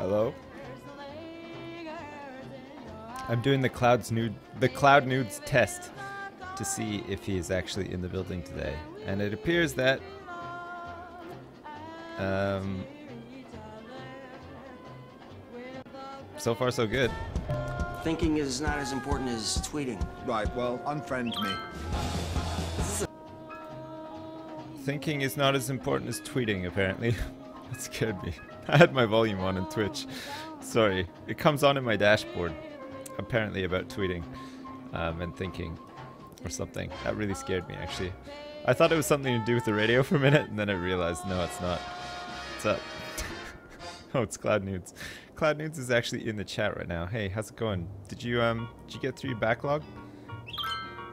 Hello? I'm doing the cloud nudes test to see if he is actually in the building today. And it appears that so far so good. Thinking is not as important as tweeting. Right, well, unfriend me. Thinking is not as important as tweeting, apparently. That scared me. I had my volume on in Twitch. Sorry. It comes on in my dashboard. Apparently about tweeting and thinking or something. That really scared me, actually. I thought it was something to do with the radio for a minute, and then I realized, no, it's not. What's up? Oh, it's Cloud Nudes. Cloud Nudes is actually in the chat right now. Hey, how's it going? Did you get through your backlog?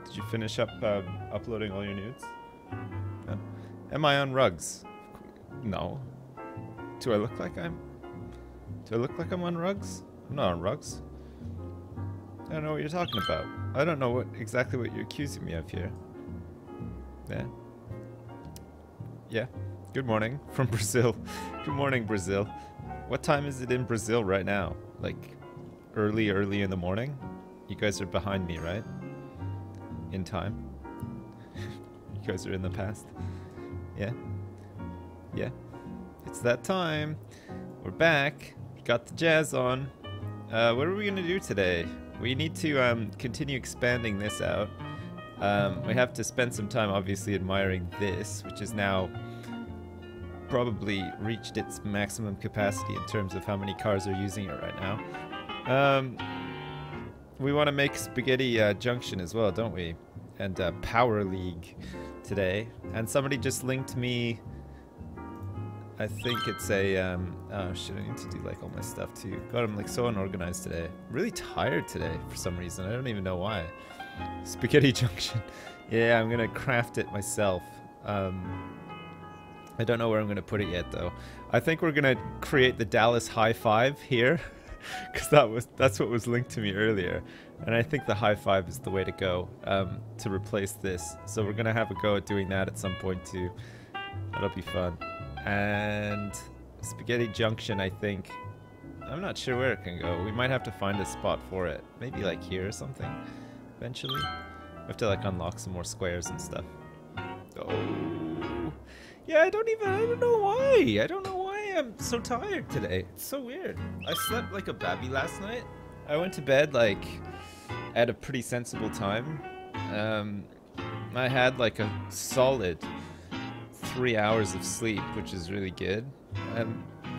Did you finish up uploading all your nudes? No? Am I on rugs? No. Do I look like I'm on rugs? I'm not on rugs. I don't know what you're talking about. I don't know exactly what you're accusing me of here. Yeah. Yeah. Good morning from Brazil. Good morning, Brazil. What time is it in Brazil right now? Like early in the morning? You guys are behind me, right? In time? You guys are in the past? Yeah? Yeah. It's that time. We're back. Got the jazz on. What are we gonna do today? We need to continue expanding this out. We have to spend some time obviously admiring this, which is now probably reached its maximum capacity in terms of how many cars are using it right now. We want to make Spaghetti Junction as well, don't we? And Power League today. And somebody just linked me, I think it's a, oh shit, I need to do like all my stuff too. God, I'm like so unorganized today. I'm really tired today for some reason. I don't even know why. Spaghetti Junction. Yeah, I'm gonna craft it myself. I don't know where I'm gonna put it yet though. I think we're gonna create the Dallas High Five here, because that's what was linked to me earlier, and I think the High Five is the way to go to replace this. So we're gonna have a go at doing that at some point too. That'll be fun. And Spaghetti Junction, I think. I'm not sure where it can go. We might have to find a spot for it. Maybe like here or something. Eventually. We have to like unlock some more squares and stuff. Oh. Yeah, I don't know why. I don't know why I'm so tired today. It's so weird. I slept like a baby last night. I went to bed like at a pretty sensible time. I had like a solid 3 hours of sleep, which is really good.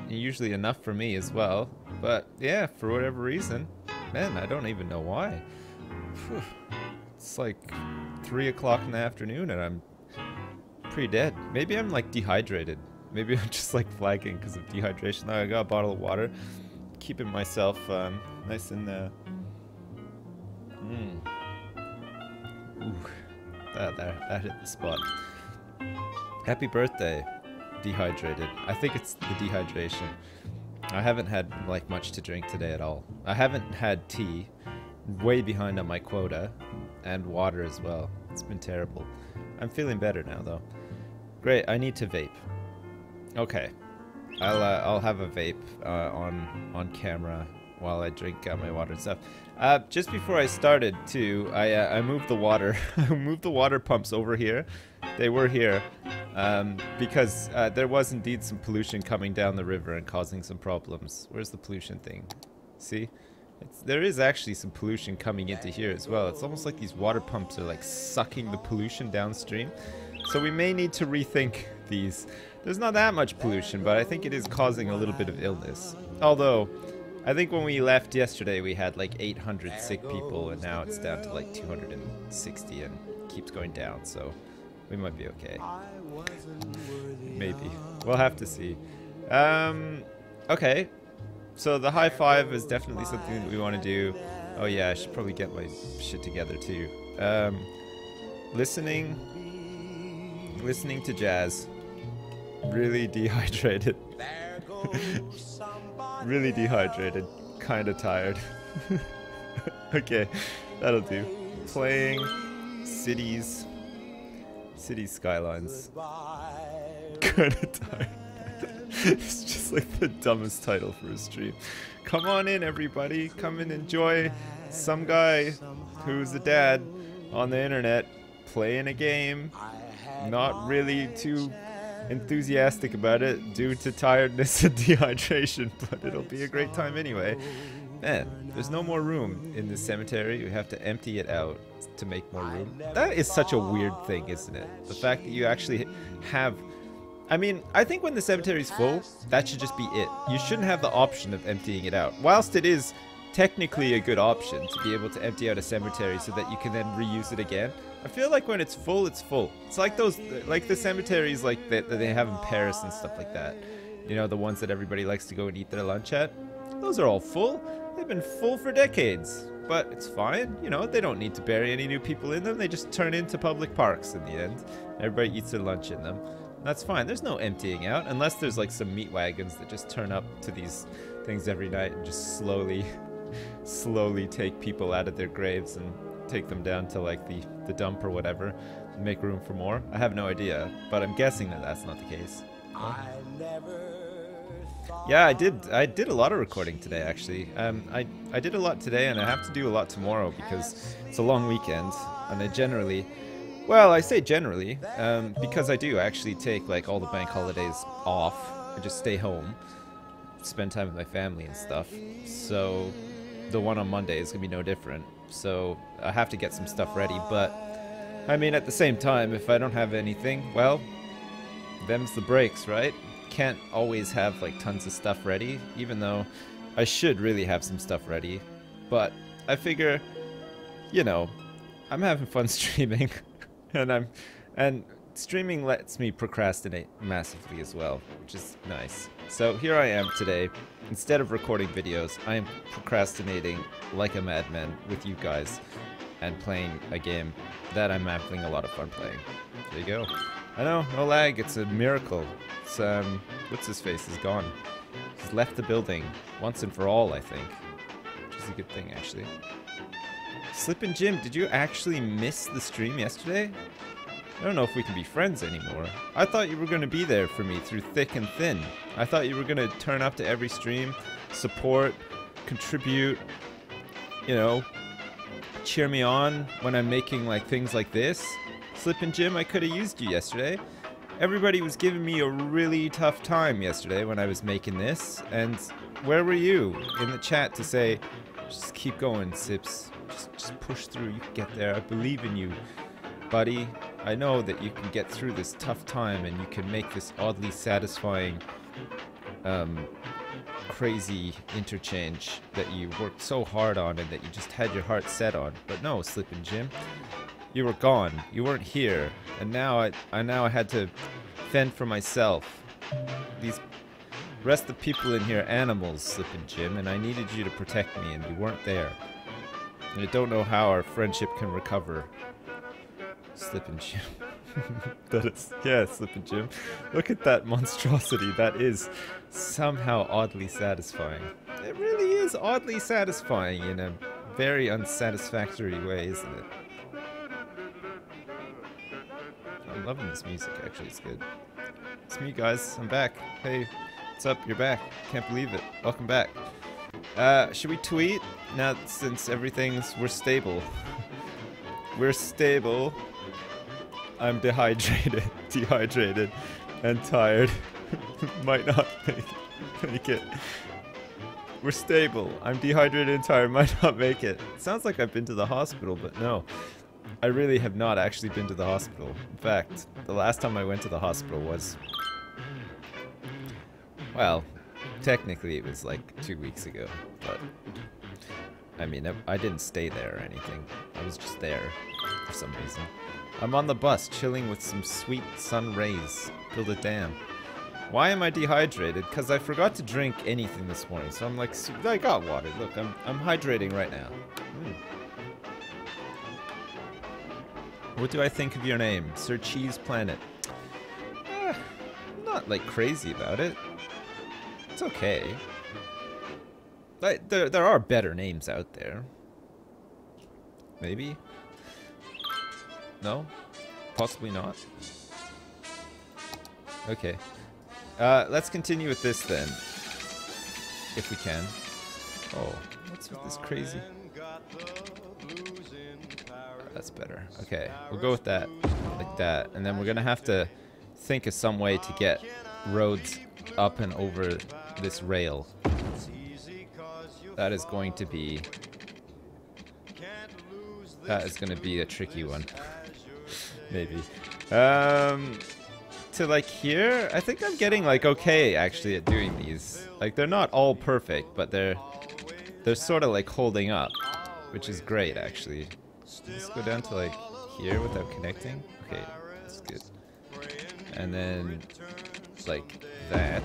Usually enough for me as well. But yeah, for whatever reason, man, I don't even know why. Whew. It's like 3 o'clock in the afternoon and I'm pretty dead. Maybe I'm like dehydrated. Maybe I'm just like flagging because of dehydration. I got a bottle of water, keeping myself nice and Ooh, that hit the spot. Happy birthday, dehydrated. I think it's the dehydration. I haven't had like much to drink today at all. I haven't had tea, way behind on my quota, and water as well. It's been terrible. I'm feeling better now though. Great, I need to vape. Okay, I'll have a vape on camera while I drink my water and stuff. Just before I started too, I moved the water. I moved the water pumps over here. They were here because there was indeed some pollution coming down the river and causing some problems. Where's the pollution thing? See? There is actually some pollution coming into here as well. It's almost like these water pumps are like sucking the pollution downstream. So we may need to rethink these. There's not that much pollution, but I think it is causing a little bit of illness. Although, I think when we left yesterday we had like 800 sick people and now it's down to like 260 and keeps going down, so we might be okay. Maybe. We'll have to see. Okay. So the high five is definitely something that we want to do. Oh yeah, I should probably get my shit together too. Listening to jazz. Really dehydrated. Really dehydrated. Kinda tired. Okay, that'll do. Playing Cities Skylines. Kinda tired. It's just like the dumbest title for a stream. Come on in, everybody. Come and enjoy some guy who's a dad on the internet playing a game. Not really too enthusiastic about it due to tiredness and dehydration, but it'll be a great time anyway. Man, there's no more room in this cemetery. We have to empty it out to make more room. That is such a weird thing, isn't it? The fact that you actually have... I mean, I think when the cemetery's full, that should just be it. You shouldn't have the option of emptying it out. Whilst it is technically a good option to be able to empty out a cemetery so that you can then reuse it again, I feel like when it's full, it's full. It's like those, like the cemeteries like that they have in Paris and stuff like that. You know, the ones that everybody likes to go and eat their lunch at. Those are all full. They've been full for decades. But it's fine, you know, they don't need to bury any new people in them. They just turn into public parks in the end. Everybody eats their lunch in them. That's fine. There's no emptying out, unless there's like some meat wagons that just turn up to these things every night and just slowly take people out of their graves and take them down to like the dump or whatever and make room for more. I have no idea, but I'm guessing that that's not the case. Yeah, I did a lot of recording today, actually. I did a lot today, and I have to do a lot tomorrow because it's a long weekend, and I generally, well, I say generally, because I do actually take like all the bank holidays off. I just stay home, spend time with my family and stuff. So the one on Monday is gonna be no different. So I have to get some stuff ready, but I mean, at the same time, if I don't have anything, well, them's the breaks, right? Can't always have like tons of stuff ready, even though I should really have some stuff ready. But I figure, you know, I'm having fun streaming, and streaming lets me procrastinate massively as well, which is nice. So here I am today. Instead of recording videos, I am procrastinating like a madman with you guys and playing a game that I'm having a lot of fun playing. There you go. I know, no lag, it's a miracle. It's, what's his face is gone. He's left the building once and for all, I think. Which is a good thing, actually. Slippin' Jim, did you actually miss the stream yesterday? I don't know if we can be friends anymore. I thought you were going to be there for me through thick and thin. I thought you were going to turn up to every stream, support, contribute, you know, cheer me on when I'm making like things like this. Slippin' Jim, I could have used you yesterday. Everybody was giving me a really tough time yesterday when I was making this, and where were you in the chat to say, just keep going, Sips, just push through, you can get there, I believe in you, buddy. I know that you can get through this tough time and you can make this oddly satisfying, crazy interchange that you worked so hard on and that you just had your heart set on. But no, Slippin' Jim, you were gone. You weren't here, and now I had to fend for myself. These rest of the people in here are animals, Slippin' Jim, and I needed you to protect me, and you weren't there. And I don't know how our friendship can recover. Slippin' Jim. That is, yeah, Slippin' Jim. Look at that monstrosity. That is somehow oddly satisfying. It really is oddly satisfying in a very unsatisfactory way, isn't it? I'm loving this music, actually, it's good. It's me, guys, I'm back. Hey, what's up? You're back. Can't believe it. Welcome back. Should we tweet? Now, since we're stable. We're stable. I'm dehydrated and tired. Might not make it. We're stable. I'm dehydrated and tired. Might not make it. Sounds like I've been to the hospital, but no. I really have not actually been to the hospital. In fact, the last time I went to the hospital was... well, technically it was like 2 weeks ago, but... I mean, I didn't stay there or anything. I was just there for some reason. I'm on the bus, chilling with some sweet sun rays. Build a dam. Why am I dehydrated? Because I forgot to drink anything this morning, so I'm like, I got water. Look, I'm hydrating right now. What do I think of your name? Sir Cheese Planet. I'm not like crazy about it. It's okay. There are better names out there. Maybe? No? Possibly not? Okay. Let's continue with this then. If we can. Oh, what's with this crazy? That's better. Okay, we'll go with that. Like that. And then we're gonna have to think of some way to get roads up and over this rail. That is going to be... That is gonna be a tricky one. Maybe. To like here, I think I'm getting like okay actually at doing these. Like they're not all perfect, but they're sort of like holding up, which is great actually. Let's go down to like here without connecting. Okay, that's good. And then like that.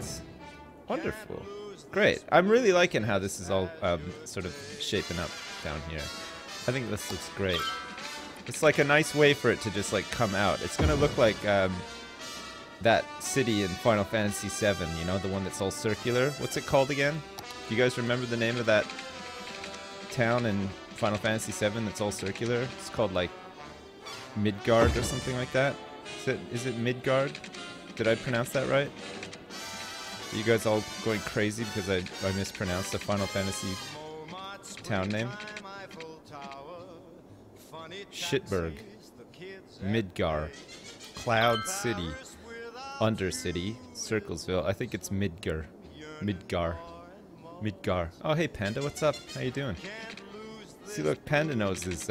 Wonderful. Great. I'm really liking how this is all sort of shaping up down here. I think this looks great. It's like a nice way for it to just like come out. It's gonna look like that city in Final Fantasy VII, you know, the one that's all circular. What's it called again? Do you guys remember the name of that town in Final Fantasy VII that's all circular? It's called like Midgard or something like that. Is it Midgard? Did I pronounce that right? Are you guys all going crazy because I mispronounced the Final Fantasy town name? Shitberg. Midgar. Cloud City. Undercity. Circlesville. I think it's Midgar. Midgar. Midgar. Oh, hey Panda, what's up? How you doing? See, look, Panda knows his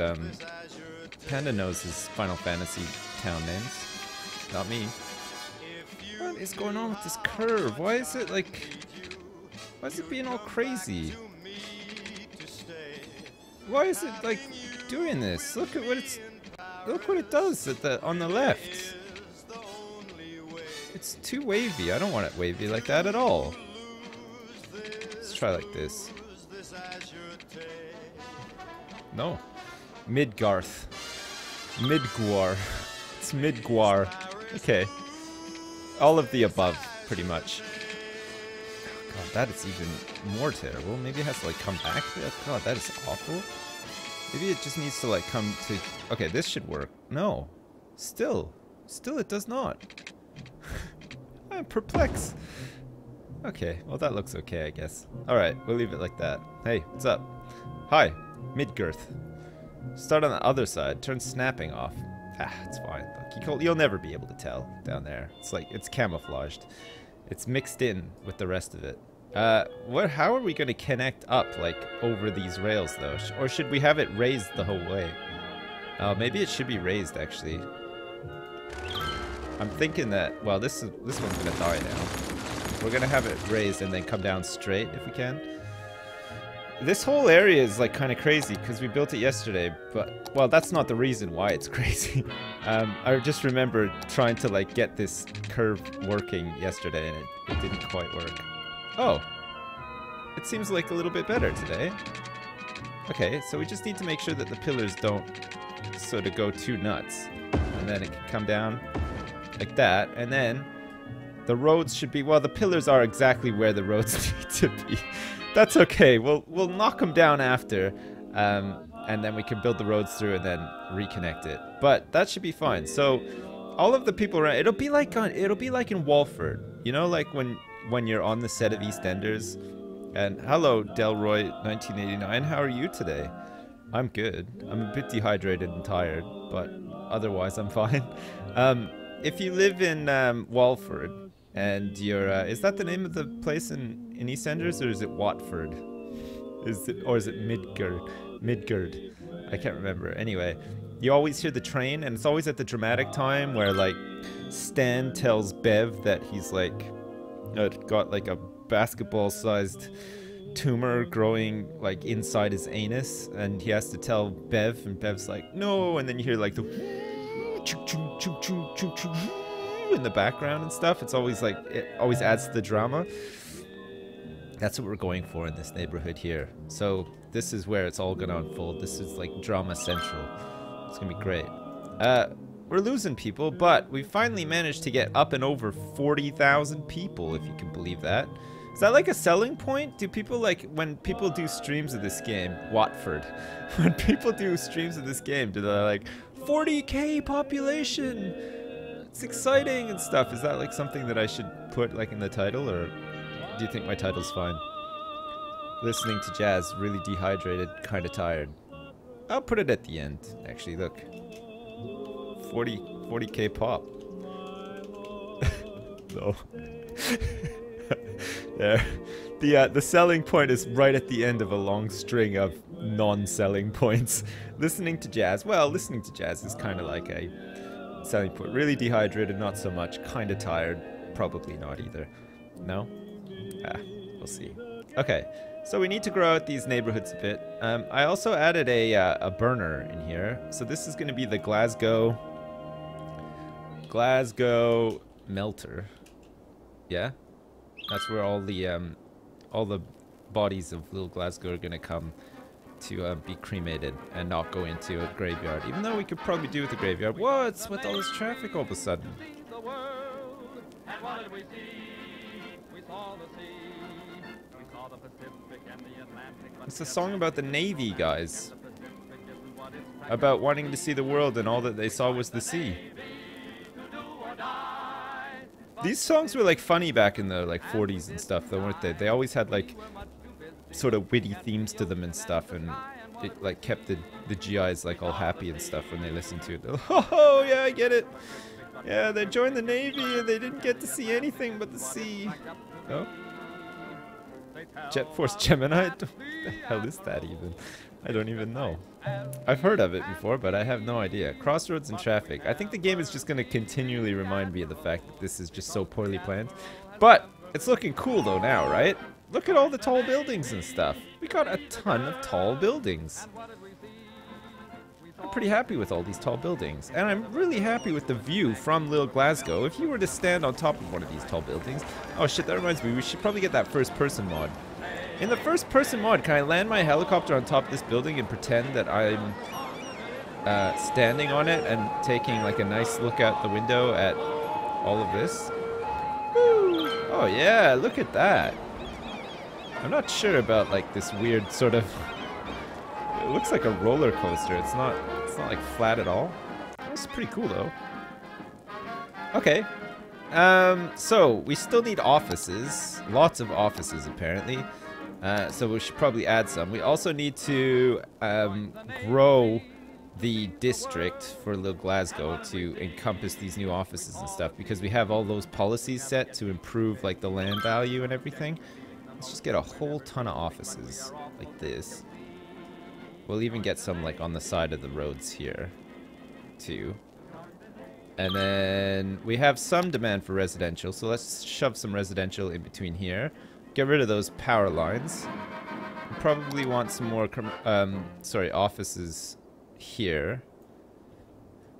Final Fantasy town names. Not me. What is going on with this curve? Why is it like... Why is it being all crazy? Why is it like doing this? Look at what it's... Look what it does at the on the left. It's too wavy. I don't want it wavy like that at all. Let's try like this. No. Midgarth. Midguar. It's Midguar. Okay. All of the above, pretty much. Oh god, that is even more terrible. Maybe it has to like come back. God, that is awful. Maybe it just needs to like come to... Okay, this should work. No. Still it does not. I'm perplexed. Okay, well that looks okay, I guess. Alright, we'll leave it like that. Hey, what's up? Hi, Midgirth. Start on the other side. Turn snapping off. Ah, it's fine. Look, you'll never be able to tell down there. It's like, it's camouflaged. It's mixed in with the rest of it. How are we going to connect up, like, over these rails, though? Or should we have it raised the whole way? Maybe it should be raised, actually. I'm thinking that, well, this one's going to die now. We're going to have it raised and then come down straight, if we can. This whole area is, like, kind of crazy, because we built it yesterday, but, well, that's not the reason why it's crazy. I just remember trying to, like, get this curve working yesterday, and it didn't quite work. Oh, it seems like a little bit better today. Okay, so we just need to make sure that the pillars don't sort of go too nuts. And then it can come down like that, and then the roads should be, well, the pillars are exactly where the roads need to be. That's okay, we'll knock them down after, and then we can build the roads through and then reconnect it. But that should be fine. So all of the people around, it'll be like in Walford, you know, like when you're on the set of EastEnders. And hello, Delroy 1989. How are you today? I'm good. I'm a bit dehydrated and tired, but otherwise I'm fine. If you live in Walford and you're, is that the name of the place in EastEnders, or is it Watford? Or is it Midgard? Midgard. I can't remember. Anyway, you always hear the train, and it's always at the dramatic time where like Stan tells Bev that he's like got like a basketball-sized tumor growing like inside his anus, and he has to tell Bev, and Bev's like, no, and then you hear like the in the background and stuff. It's always like, it always adds to the drama. That's what we're going for in this neighborhood here. So this is where it's all gonna unfold. This is like drama central. It's gonna be great. We're losing people, but we finally managed to get up and over 40,000 people, if you can believe that. Is that like a selling point? Do people like, when people do streams of this game, Watford, when people do streams of this game, do they like, 40k population? It's exciting and stuff. Is that like something that I should put like in the title, or do you think my title's fine? Listening to jazz, really dehydrated, kind of tired. I'll put it at the end, actually, look. 40k pop. No. There. The selling point is right at the end of a long string of non-selling points. Listening to jazz. Well, listening to jazz is kind of like a selling point. Really dehydrated, not so much. Kind of tired. Probably not either. No? We'll see. Okay. So we need to grow out these neighborhoods a bit. I also added a burner in here. So this is going to be the Glasgow melter. Yeah, that's where all the bodies of little Glasgow are going to come to be cremated and not go into a graveyard. Even though we could probably do with a graveyard. What's with all this traffic all of a sudden? It's a song about the Navy, guys. About wanting to see the world and all that they saw was the sea. These songs were like funny back in the like 40s and stuff though, weren't they? They always had like sort of witty themes to them and stuff, and it like kept the GIs like all happy and stuff when they listened to it. They're like, oh yeah, I get it. Yeah, they joined the Navy and they didn't get to see anything but the sea. Oh? Jet Force Gemini? What the hell is that even? I don't even know. I've heard of it before, but I have no idea. Crossroads and traffic. I think the game is just going to continually remind me of the fact that this is just so poorly planned. But it's looking cool though now, right? Look at all the tall buildings and stuff. We got a ton of tall buildings. I'm pretty happy with all these tall buildings. And I'm really happy with the view from Little Glasgow. If you were to stand on top of one of these tall buildings... Oh shit, that reminds me, we should probably get that first person mod. In the first person mod, can I land my helicopter on top of this building and pretend that I'm standing on it and taking like a nice look out the window at all of this? Woo! Oh yeah, look at that. I'm not sure about like this weird sort of... It looks like a roller coaster. It's not like flat at all. That's pretty cool though. Okay. So we still need offices. Lots of offices apparently. So we should probably add some. We also need to grow the district for Little Glasgow to encompass these new offices and stuff, because we have all those policies set to improve like the land value and everything. Let's just get a whole ton of offices like this. We'll even get some like on the side of the roads here too. And then we have some demand for residential, so let's shove some residential in between here. Get rid of those power lines. We probably want some more offices here.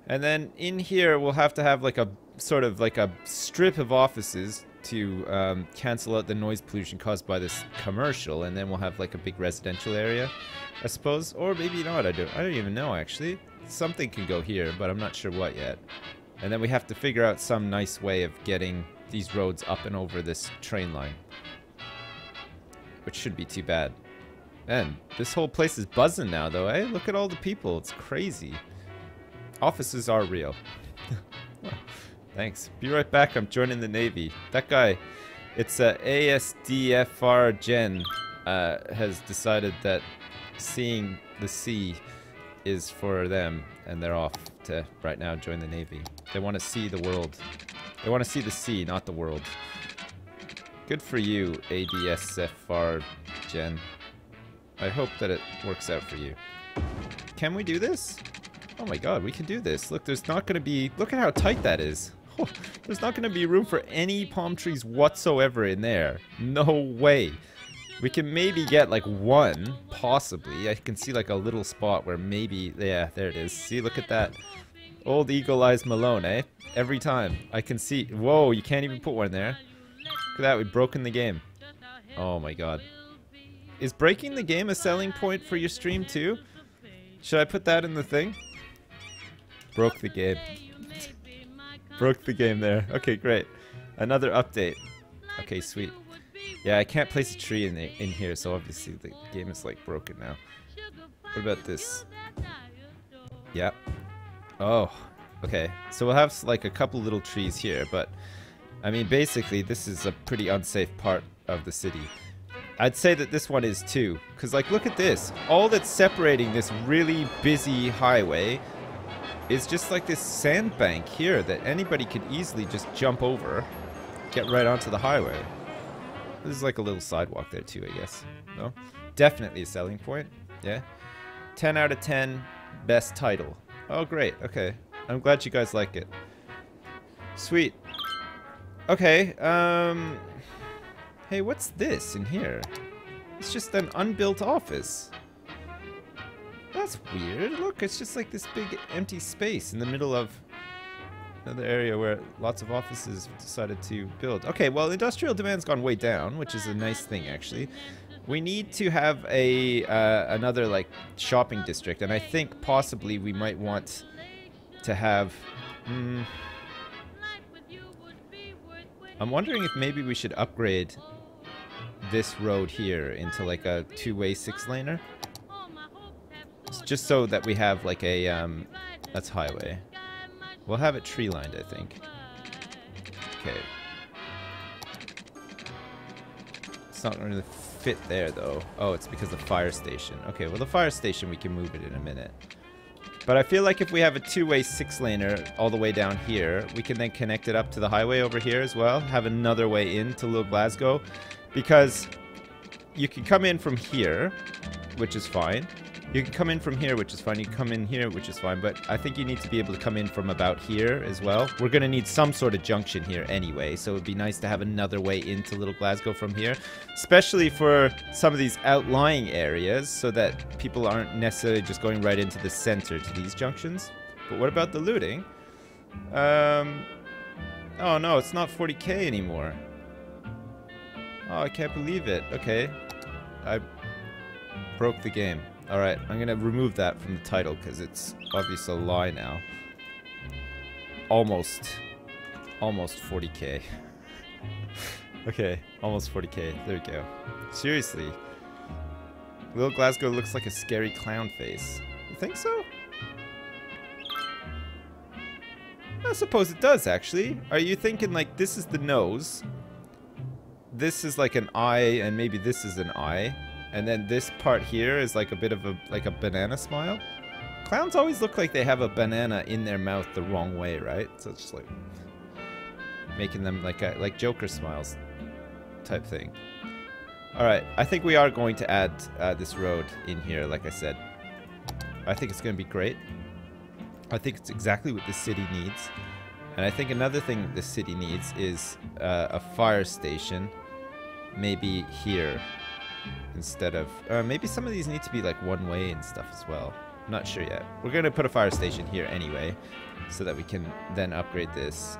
And then in here we'll have to have like a sort of like a strip of offices to cancel out the noise pollution caused by this commercial, and then we'll have like a big residential area, I suppose. Or maybe not, I don't even know actually. Something can go here, but I'm not sure what yet. And then we have to figure out some nice way of getting these roads up and over this train line, which shouldn't be too bad. Man, this whole place is buzzing now though, eh? Look at all the people, it's crazy. Offices are real. Thanks. Be right back, I'm joining the Navy. That guy, it's ASDFR Gen, has decided that seeing the sea is for them, and they're off to right now join the Navy. They want to see the world. They want to see the sea, not the world. Good for you, ADSFR Gen. I hope that it works out for you. Can we do this? Oh my god, we can do this. Look, there's not going to be... Look at how tight that is. Oh, there's not going to be room for any palm trees whatsoever in there. No way. We can maybe get like one, possibly. I can see like a little spot where maybe... Yeah, there it is. See, look at that. Old Eagle Eyes Malone, eh? Every time. I can see... Whoa, you can't even put one there. Look at that, we've broken the game. Oh my god. Is breaking the game a selling point for your stream too? Should I put that in the thing? Broke the game. Broke the game there. Okay, great. Another update. Okay, sweet. Yeah, I can't place a tree in here, so obviously the game is like broken now. What about this? Yeah. Oh, Okay, so we'll have like a couple little trees here, but I mean, basically, this is a pretty unsafe part of the city. I'd say that this one is too, because like, look at this. All that's separating this really busy highway is just like this sandbank here that anybody could easily just jump over, get right onto the highway. There's like a little sidewalk there too, I guess. No? Definitely a selling point. Yeah. 10 out of 10, best title. Oh, great. Okay. I'm glad you guys like it. Sweet. Okay, hey, what's this in here? It's just an unbuilt office. That's weird. Look, it's just like this big empty space in the middle of another area where lots of offices decided to build. Okay, well, industrial demand's gone way down, which is a nice thing, actually. We need to have a another, like, shopping district, and I think possibly we might want to have... I'm wondering if maybe we should upgrade this road here into like a two-way 6-laner. Just so that we have like a, that's highway. We'll have it tree-lined, I think. Okay. It's not going to fit there, though. Oh, it's because of the fire station. Okay, well, the fire station, we can move it in a minute. But I feel like if we have a two-way 6-laner all the way down here, we can then connect it up to the highway over here as well. Have another way into Little Glasgow. Because you can come in from here, which is fine. You can come in from here, which is fine. You can come in here, which is fine. But I think you need to be able to come in from about here as well. We're going to need some sort of junction here anyway. So it would be nice to have another way into Little Glasgow from here. Especially for some of these outlying areas. So that people aren't necessarily just going right into the center to these junctions. But what about the looting? Oh no, it's not 40k anymore. Oh, I can't believe it. Okay. I broke the game. Alright, I'm gonna remove that from the title because it's obviously a lie now. Almost 40k. Okay, almost 40k. There we go. Seriously. Little Glasgow looks like a scary clown face. You think so? I suppose it does, actually. Are you thinking like this is the nose? This is like an eye, and maybe this is an eye. And then this part here is like a bit of a, like a banana smile. Clowns always look like they have a banana in their mouth the wrong way, right? So it's just like making them like Joker smiles type thing. Alright, I think we are going to add this road in here, like I said. I think it's going to be great. I think it's exactly what the city needs. And I think another thing that the city needs is a fire station. Maybe here. Instead of... maybe some of these need to be like one way and stuff as well. I'm not sure yet. We're going to put a fire station here anyway. So that we can then upgrade this.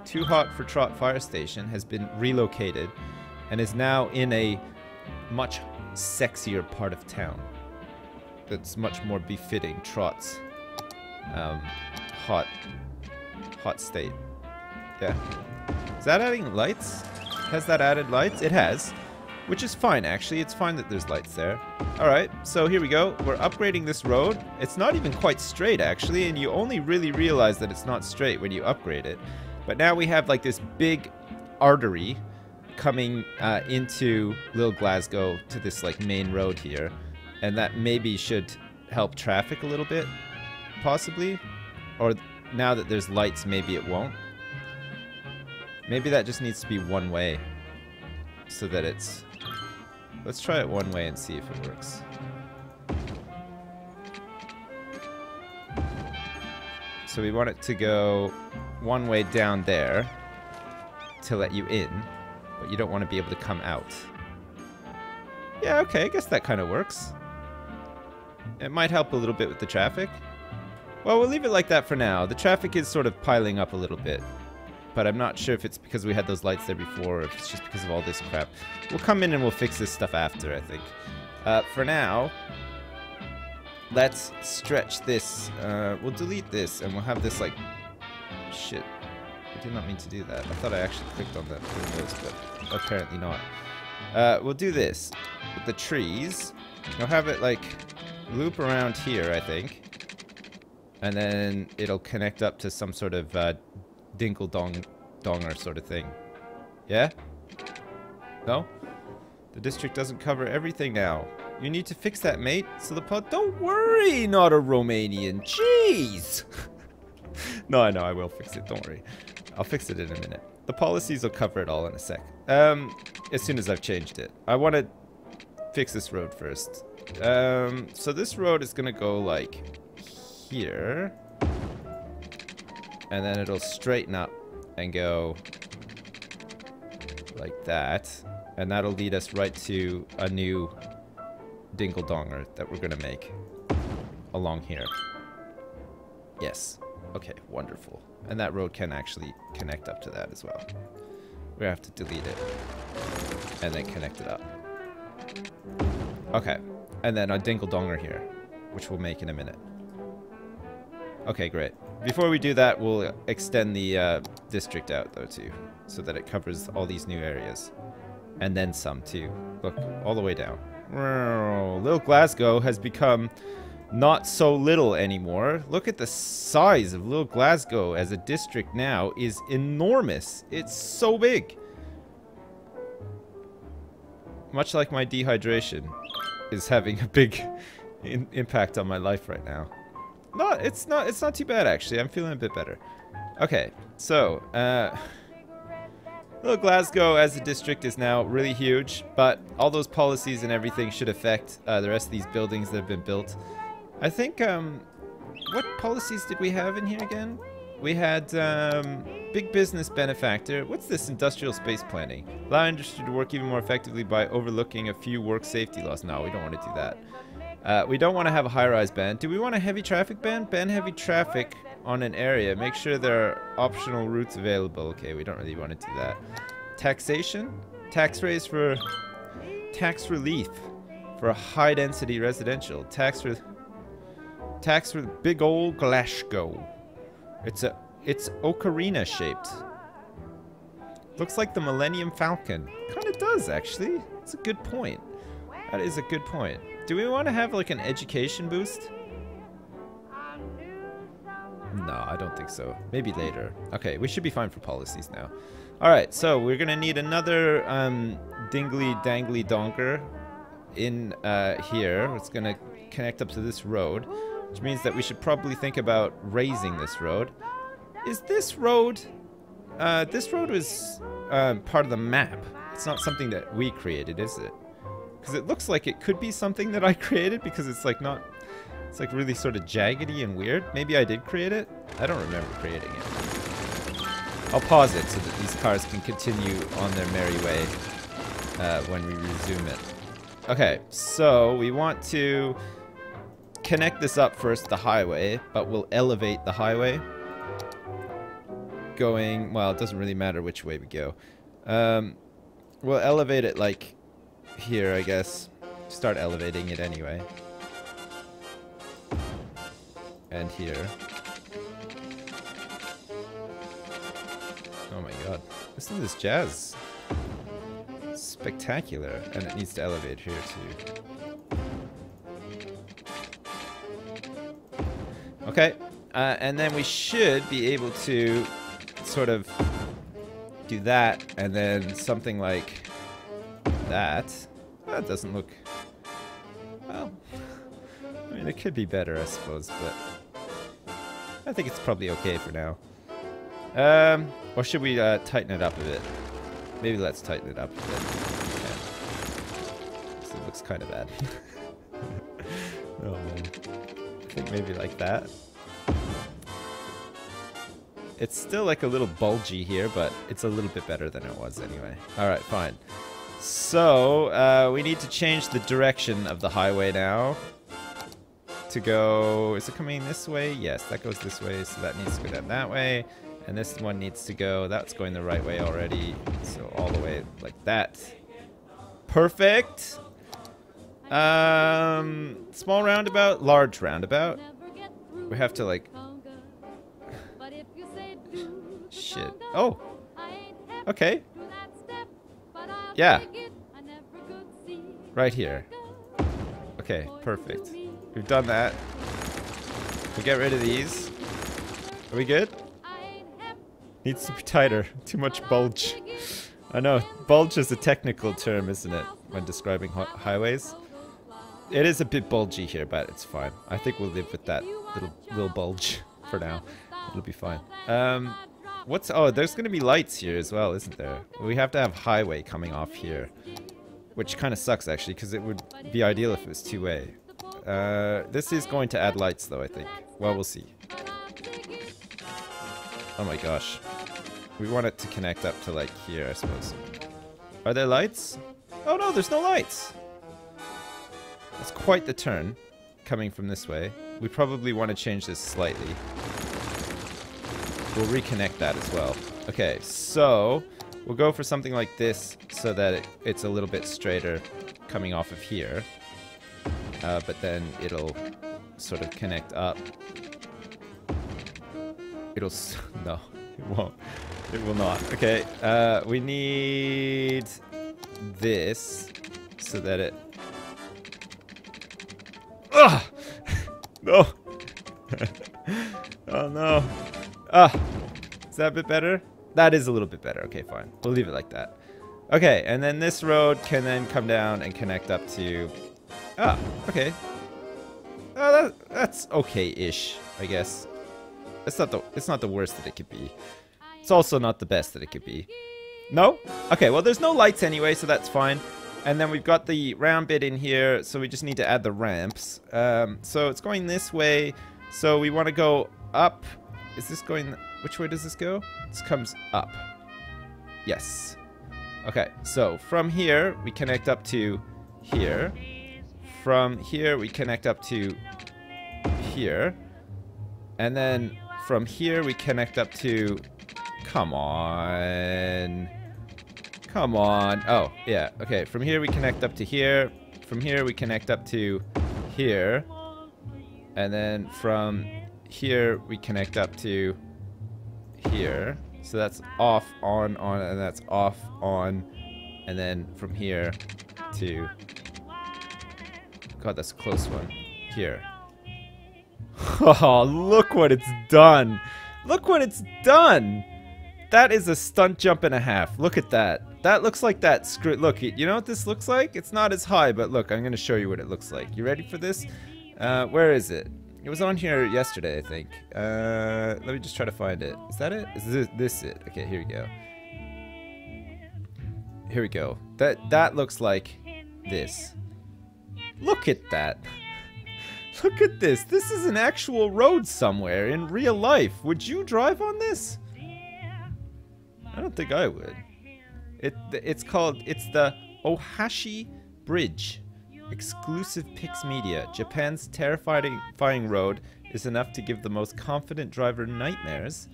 Too Hot for Trot Fire Station has been relocated. And is now in a much sexier part of town. That's much more befitting Trot's hot state. Yeah. Is that adding lights? Has that added lights? It has. Which is fine, actually. It's fine that there's lights there. Alright, so here we go. We're upgrading this road. It's not even quite straight, actually, and you only really realize that it's not straight when you upgrade it. But now we have, like, this big artery coming into Little Glasgow to this, like, main road here. And that maybe should help traffic a little bit, possibly. Or now that there's lights, maybe it won't. Maybe that just needs to be one way. So that it's... Let's try it one way and see if it works. So we want it to go one way down there to let you in, but you don't want to be able to come out. Yeah, okay, I guess that kind of works. It might help a little bit with the traffic. Well, we'll leave it like that for now. The traffic is sort of piling up a little bit. But I'm not sure if it's because we had those lights there before or if it's just because of all this crap. We'll come in and we'll fix this stuff after, I think. For now, let's stretch this. We'll delete this and we'll have this like... Shit. I did not mean to do that. I thought I actually clicked on that Windows, but apparently not. We'll do this with the trees. We'll have it like loop around here, I think. And then it'll connect up to some sort of dinkle-donger sort of thing. Yeah? No? The district doesn't cover everything now. You need to fix that, mate. So the pod... Don't worry, not a Romanian. Jeez! No, I know, I will fix it. Don't worry. I'll fix it in a minute. The policies will cover it all in a sec. As soon as I've changed it. I want to fix this road first. So this road is going to go like here. And then it'll straighten up and go like that. And that'll lead us right to a new dingle-donger that we're going to make along here. Yes. Okay, wonderful. And that road can actually connect up to that as well. We have to delete it and then connect it up. Okay, and then a dingle-donger here, which we'll make in a minute. Okay, great. Before we do that, we'll extend the district out though too, so that it covers all these new areas. And then some too. Look, all the way down. Little Glasgow has become not so little anymore. Look at the size of Little Glasgow as a district now is enormous. It's so big. Much like my dehydration is having a big impact on my life right now. It's not too bad actually. I'm feeling a bit better. Okay, so Little Glasgow as a district is now really huge, but all those policies and everything should affect the rest of these buildings that have been built. I think, what policies did we have in here again? We had, big business benefactor. What's this? Industrial space planning. Allow industry to work even more effectively by overlooking a few work safety laws. No, we don't want to do that. We don't want to have a high-rise ban. Do we want a heavy traffic ban? Ban heavy traffic on an area. Make sure there are optional routes available. Okay, we don't really want to do that. Taxation? Tax raise for... Tax relief for a high-density residential. Tax for big old Glasgow. It's ocarina shaped. Looks like the Millennium Falcon. Kind of does actually. It's a good point. That is a good point. Do we want to have like an education boost? No, I don't think so. Maybe later. Okay, we should be fine for policies now. Alright, so we're gonna need another dingly dangly donker in here. It's gonna connect up to this road. Which means that we should probably think about raising this road. Is this road... this road was part of the map. It's not something that we created, is it? Because it looks like it could be something that I created because it's like not... It's like really sort of jaggedy and weird. Maybe I did create it? I don't remember creating it. I'll pause it so that these cars can continue on their merry way when we resume it. Okay, so we want to... connect this up first, the highway, but we'll elevate the highway. Going, well, it doesn't really matter which way we go. We'll elevate it like here, I guess. Start elevating it anyway. And here. Oh my god. Listen to this jazz. It's spectacular. And it needs to elevate here too. Okay, and then we should be able to sort of do that, and then something like that. That doesn't look... Well, I mean, it could be better, I suppose, but I think it's probably okay for now. Or should we tighten it up a bit? Maybe let's tighten it up a bit. Yeah. So it looks kind of bad. Oh man. I think maybe like that. It's still like a little bulgy here, but it's a little bit better than it was anyway. Alright, fine. So, we need to change the direction of the highway now. To go... Is it coming this way? Yes, that goes this way, so that needs to go down that way. And this one needs to go... That's going the right way already. So all the way like that. Perfect! Small roundabout, large roundabout. We have to like... Shit. Oh! Okay. Yeah. Right here. Okay, perfect. We've done that. We get rid of these. Are we good? Needs to be tighter. Too much bulge. I know. Bulge is a technical term, isn't it? When describing highways. It is a bit bulgy here, but it's fine. I think we'll live with that little bulge for now. It'll be fine. Oh, there's going to be lights here as well, isn't there? We have to have highway coming off here. Which kind of sucks, actually, because it would be ideal if it was two-way. This is going to add lights, though, I think. Well, we'll see. Oh my gosh. We want it to connect up to, like, here, I suppose. Are there lights? Oh no, there's no lights! That's quite the turn, coming from this way. We probably want to change this slightly. We'll reconnect that as well. Okay, so we'll go for something like this so that it's a little bit straighter coming off of here. But then it'll sort of connect up. No, it won't. It will not. Okay, we need this so that it... Ugh! No! Oh no. Is that a bit better? That is a little bit better. Okay, fine. We'll leave it like that. Okay, and then this road can then come down and connect up to... okay. That's okay-ish, I guess. It's not the worst that it could be. It's also not the best that it could be. No? Okay, well there's no lights anyway, so that's fine. And then we've got the round bit in here, so we just need to add the ramps. So it's going this way, so we want to go up. Is this going... Which way does this go? This comes up. Yes. Okay, so from here, we connect up to here. From here, we connect up to here. And then from here, we connect up to... Come on. Come on. Oh, yeah. Okay, from here, we connect up to here. From here, we connect up to here. And then from here, we connect up to here. So that's off, on, and that's off, on. And then from here to... God, that's a close one. Here. Oh, look what it's done. Look what it's done. That is a stunt jump and a half. Look at that. That looks like that screw. Look, you know what this looks like? It's not as high, but look, I'm going to show you what it looks like. You ready for this? Where is it? It was on here yesterday, I think. Let me just try to find it. Is that it? Is this it? Okay, here we go. Here we go. That looks like this. Look at that. Look at this. This is an actual road somewhere in real life. Would you drive on this? I don't think I would. It's the Ohashi Bridge. Exclusive Pix Media. Japan's terrifying road is enough to give the most confident driver nightmares.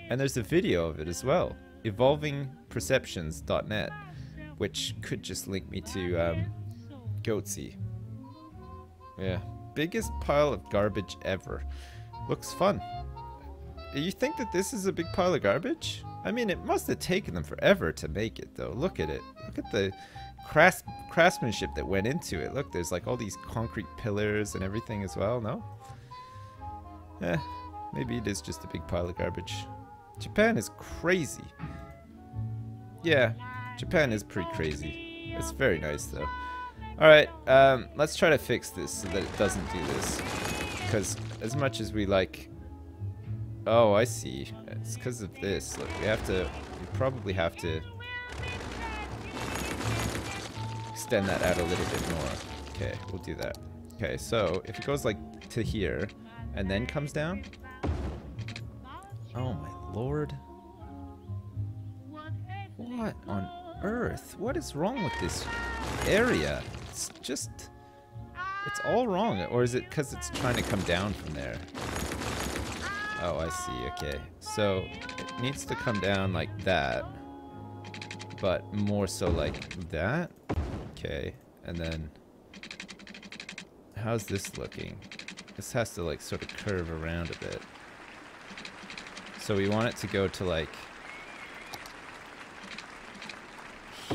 And there's a video of it as well. Evolvingperceptions.net, which could just link me to Goatsy. Yeah. Biggest pile of garbage ever. Looks fun. You think that this is a big pile of garbage? I mean, it must have taken them forever to make it, though. Look at it. Look at the craftsmanship that went into it. Look, there's like all these concrete pillars and everything as well, no? Maybe it is just a big pile of garbage. Japan is crazy. Yeah, Japan is pretty crazy. It's very nice, though. Alright, let's try to fix this so that it doesn't do this. Because as much as we like... Oh, I see. It's because of this. Look, we probably have to extend that out a little bit more. Okay, we'll do that. Okay, so if it goes like to here and then comes down. Oh my lord. What on earth? What is wrong with this area? It's just... It's all wrong. Or is it because it's trying to come down from there? Oh, I see. Okay. So it needs to come down like that. But more so like that. Okay. And then... How's this looking? This has to like sort of curve around a bit. So we want it to go to like...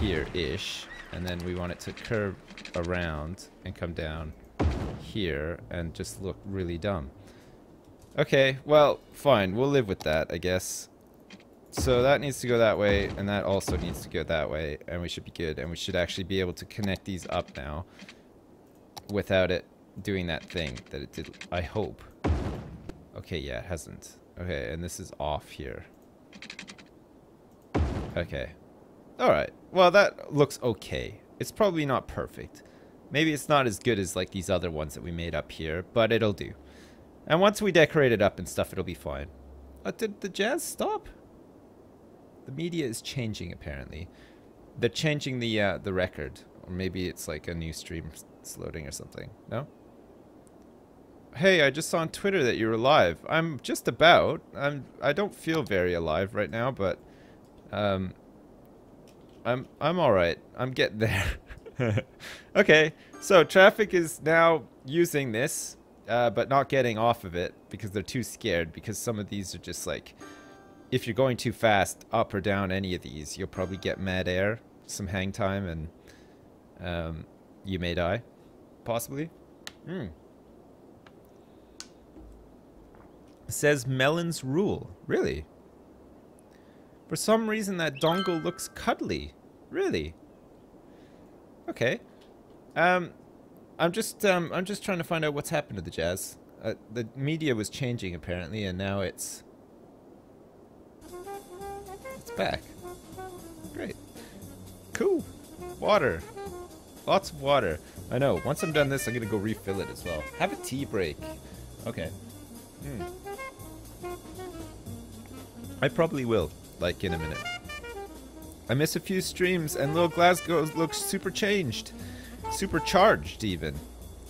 here-ish. And then we want it to curve around and come down here and just look really dumb. Okay, well, fine. We'll live with that, I guess. So that needs to go that way, and that also needs to go that way, and we should be good. And we should actually be able to connect these up now without it doing that thing that it did, I hope. Okay, yeah, it hasn't. Okay, and this is off here. Okay. Alright, well, that looks okay. It's probably not perfect. Maybe it's not as good as, like, these other ones that we made up here, but it'll do. And once we decorate it up and stuff, it'll be fine. Did the jazz stop? The media is changing, apparently. They're changing the record. Or maybe it's like a new stream loading or something. No? Hey, I just saw on Twitter that you're alive. I'm just about. I don't feel very alive right now, but I'm alright. I'm getting there. Okay, so traffic is now using this, but not getting off of it because they're too scared, because some of these are just like, if you're going too fast up or down any of these, you'll probably get mad air, some hang time, and you may die, possibly. It says melons rule. Really? For some reason that dongle looks cuddly. Really? Okay. I'm just trying to find out what's happened to the jazz. The media was changing apparently, and now it's back. Great. Cool. Water. Lots of water. I know. Once I'm done this, I'm gonna go refill it as well. Have a tea break. Okay. I probably will, like, in a minute. I miss a few streams, and little Glasgow looks super changed. Super charged, even.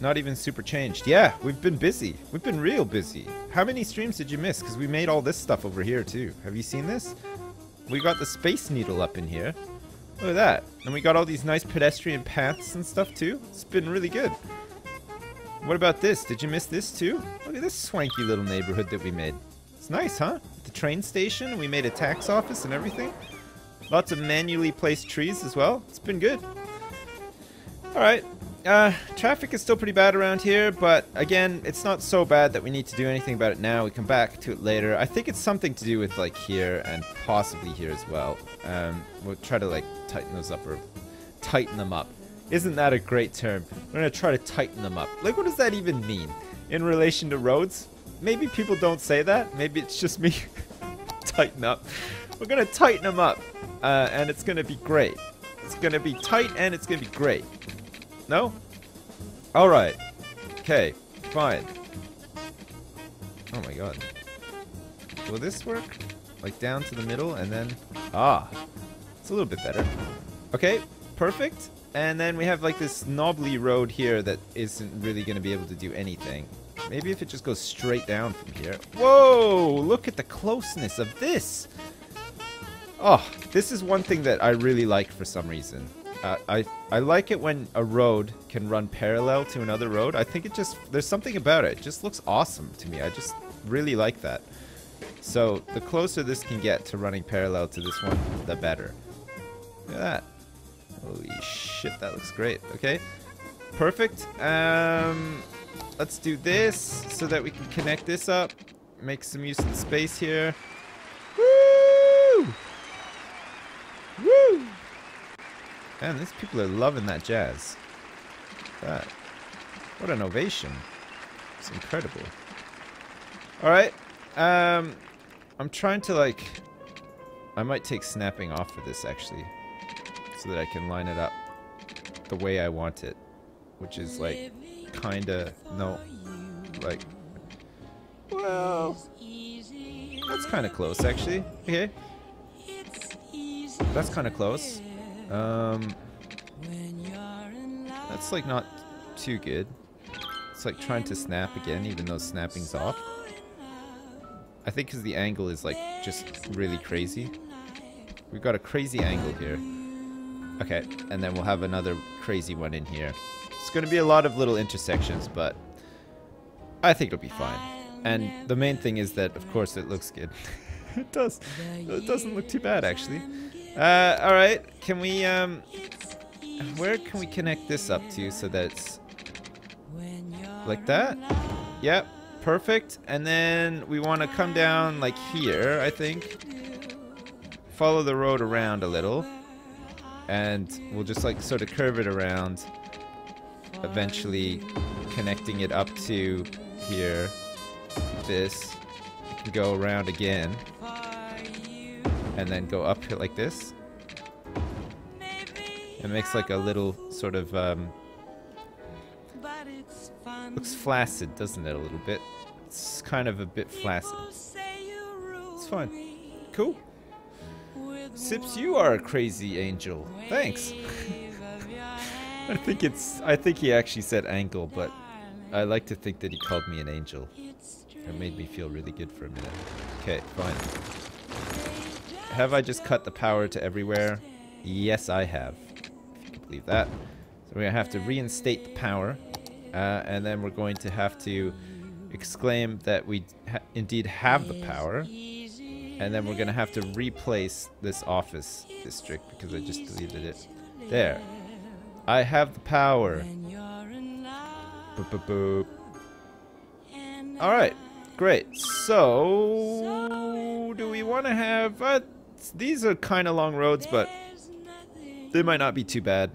Not even super changed. Yeah, we've been busy. We've been real busy. How many streams did you miss? Because we made all this stuff over here, too. Have you seen this? We got the Space Needle up in here. Look at that. And we got all these nice pedestrian paths and stuff, too. It's been really good. What about this? Did you miss this, too? Look at this swanky little neighborhood that we made. It's nice, huh? The train station. We made a tax office and everything. Lots of manually placed trees as well. It's been good. Alright. Traffic is still pretty bad around here, but again, it's not so bad that we need to do anything about it now. We come back to it later. I think it's something to do with, like, here and possibly here as well. We'll try to, like, tighten those up, or tighten them up. Isn't that a great term? We're gonna try to tighten them up. Like, what does that even mean in relation to roads? Maybe people don't say that. Maybe it's just me. Tighten up. We're gonna tighten them up, and it's gonna be great. It's gonna be tight and it's gonna be great. No? Alright. Okay. Fine. Oh my god. Will this work? Like down to the middle and then... Ah. It's a little bit better. Okay. Perfect. And then we have like this knobbly road here that isn't really going to be able to do anything. Maybe if it just goes straight down from here. Whoa! Look at the closeness of this! Oh, this is one thing that I really like for some reason. I like it when a road can run parallel to another road. I think it just, there's something about it. It just looks awesome to me. I just really like that. So the closer this can get to running parallel to this one, the better. Look at that. Holy shit, that looks great. Okay, perfect. Let's do this so that we can connect this up. Make some use of the space here. Woo! Woo! Man, these people are loving that jazz. That. What an ovation. It's incredible. Alright. I'm trying to, like... I might take snapping off for this, actually. So that I can line it up the way I want it. Which is, like, kinda... No. Like... Well... That's kinda close, actually. Okay. That's kinda close. That's like not too good. It's like trying to snap again, even though snapping's off. I think because the angle is like just really crazy. We've got a crazy angle here. Okay, and then we'll have another crazy one in here. It's going to be a lot of little intersections, but I think it'll be fine. And the main thing is that, of course, it looks good. It does. It doesn't look too bad, actually. Alright, can we, where can we connect this up to so that it's like that? Yep, Perfect. And then we want to come down like here, I think. Follow the road around a little. And we'll just like sort of curve it around. Eventually connecting it up to here. This. You can go around again. And then go up here like this. It makes like a little sort of looks flaccid, doesn't it, a little bit? It's kind of a bit flaccid. It's fine. Cool. Sips, you are a crazy angel. Thanks. I think he actually said ankle, but I like to think that he called me an angel. It made me feel really good for a minute. Okay, fine. Have I just cut the power to everywhere? Yes, I have. If you can believe that. So we're going to have to reinstate the power. And then we're going to have to exclaim that we indeed have the power. And then we're going to have to replace this office district because I just deleted it. There. I have the power. Boop, boop, boop. Alright. Great. So, do we want to have... these are kind of long roads, but they might not be too bad.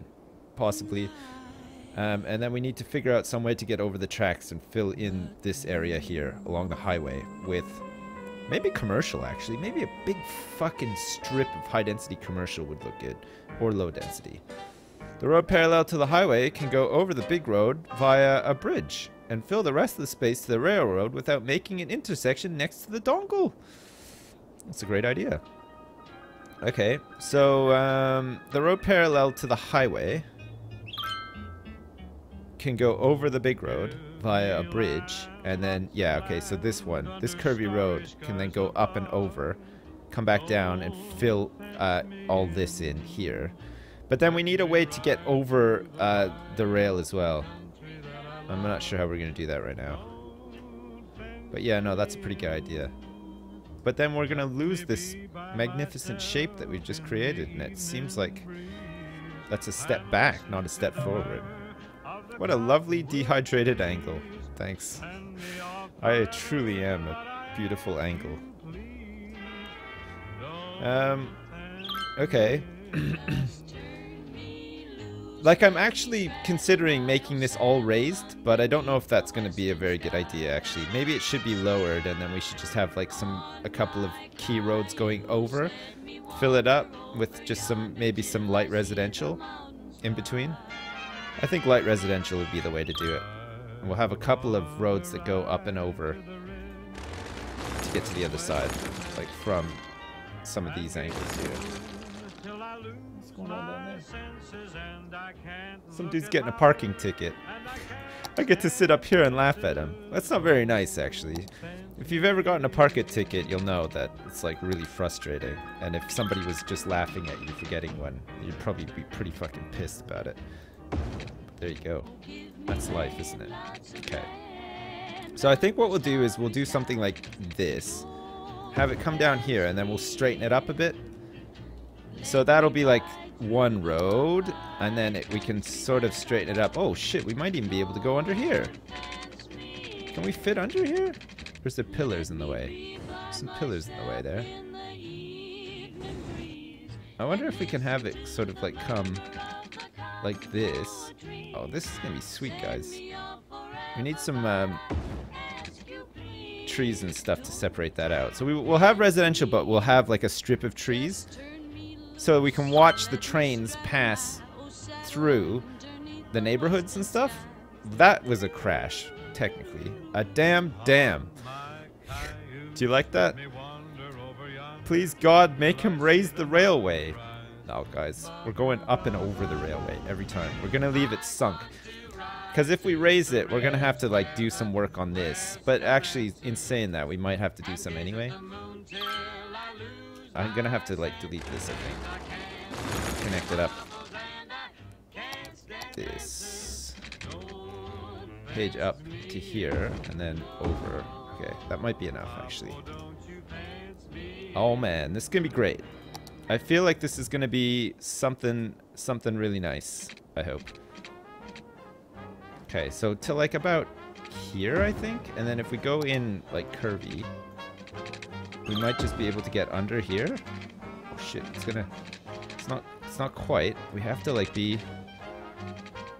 Possibly. And then we need to figure out some way to get over the tracks and fill in this area here along the highway with maybe commercial, actually. Maybe a big fucking strip of high-density commercial would look good. Or low-density. The road parallel to the highway can go over the big road via a bridge and fill the rest of the space to the railroad without making an intersection next to the dongle. That's a great idea. Okay, so the road parallel to the highway can go over the big road via a bridge, and then, yeah, okay, so this one, this curvy road can then go up and over, come back down and fill all this in here. But then we need a way to get over the rail as well. I'm not sure how we're going to do that right now. But yeah, no, that's a pretty good idea. But then we're going to lose this magnificent shape that we've just created, and it seems like that's a step back, not a step forward. What a lovely dehydrated angle. Thanks. I truly am a beautiful angle. Okay. Like, I'm actually considering making this all raised, but I don't know if that's going to be a very good idea, actually. Maybe it should be lowered, and then we should just have, like, a couple of key roads going over. Fill it up with just maybe some light residential in between. I think light residential would be the way to do it. And we'll have a couple of roads that go up and over to get to the other side, like from some of these angles here. What's going on down there? Some dude's getting a parking ticket. I get to sit up here and laugh at him. That's not very nice, actually. If you've ever gotten a parking ticket, you'll know that it's like really frustrating. And if somebody was just laughing at you for getting one, you'd probably be pretty fucking pissed about it. There you go. That's life, isn't it? Okay. So I think what we'll do is we'll do something like this. Have it come down here, and then we'll straighten it up a bit. So that'll be like one road, and then we can sort of straighten it up. Oh shit, we might even be able to go under here. Can we fit under here? Or is there pillars in the way? Some pillars in the way there. I wonder if we can have it sort of like come like this. Oh, this is gonna be sweet, guys. We need some trees and stuff to separate that out. So we'll have residential, but we'll have like a strip of trees so we can watch the trains pass through the neighborhoods and stuff. That was a crash, technically. A damn. Do you like that? Please, God, make him raise the railway. No, guys, we're going up and over the railway every time. We're going to leave it sunk. Because if we raise it, we're going to have to, like, do some work on this. But actually, in saying that, we might have to do some anyway. I'm going to have to, like, delete this, I think. Connect it up. This. Page up to here, and then over. Okay, that might be enough, actually. Oh, man, this is going to be great. I feel like this is going to be something really nice, I hope. Okay, so to like about here, I think. And then if we go in like curvy, we might just be able to get under here. Oh shit, it's not quite. We have to like be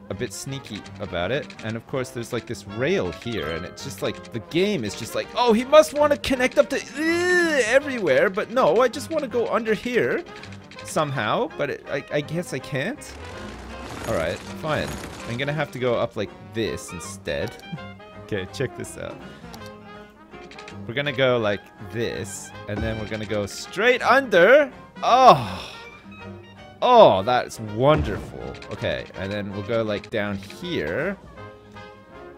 a bit sneaky about it. And of course there's like this rail here, and it's just like the game is just like, oh, he must want to connect up to everywhere, but no, I just want to go under here somehow, but I guess I can't. All right, fine. I'm gonna have to go up like this instead. Okay, check this out. We're gonna go like this, and then we're gonna go straight under. Oh, that's wonderful. Okay, and then we'll go like down here,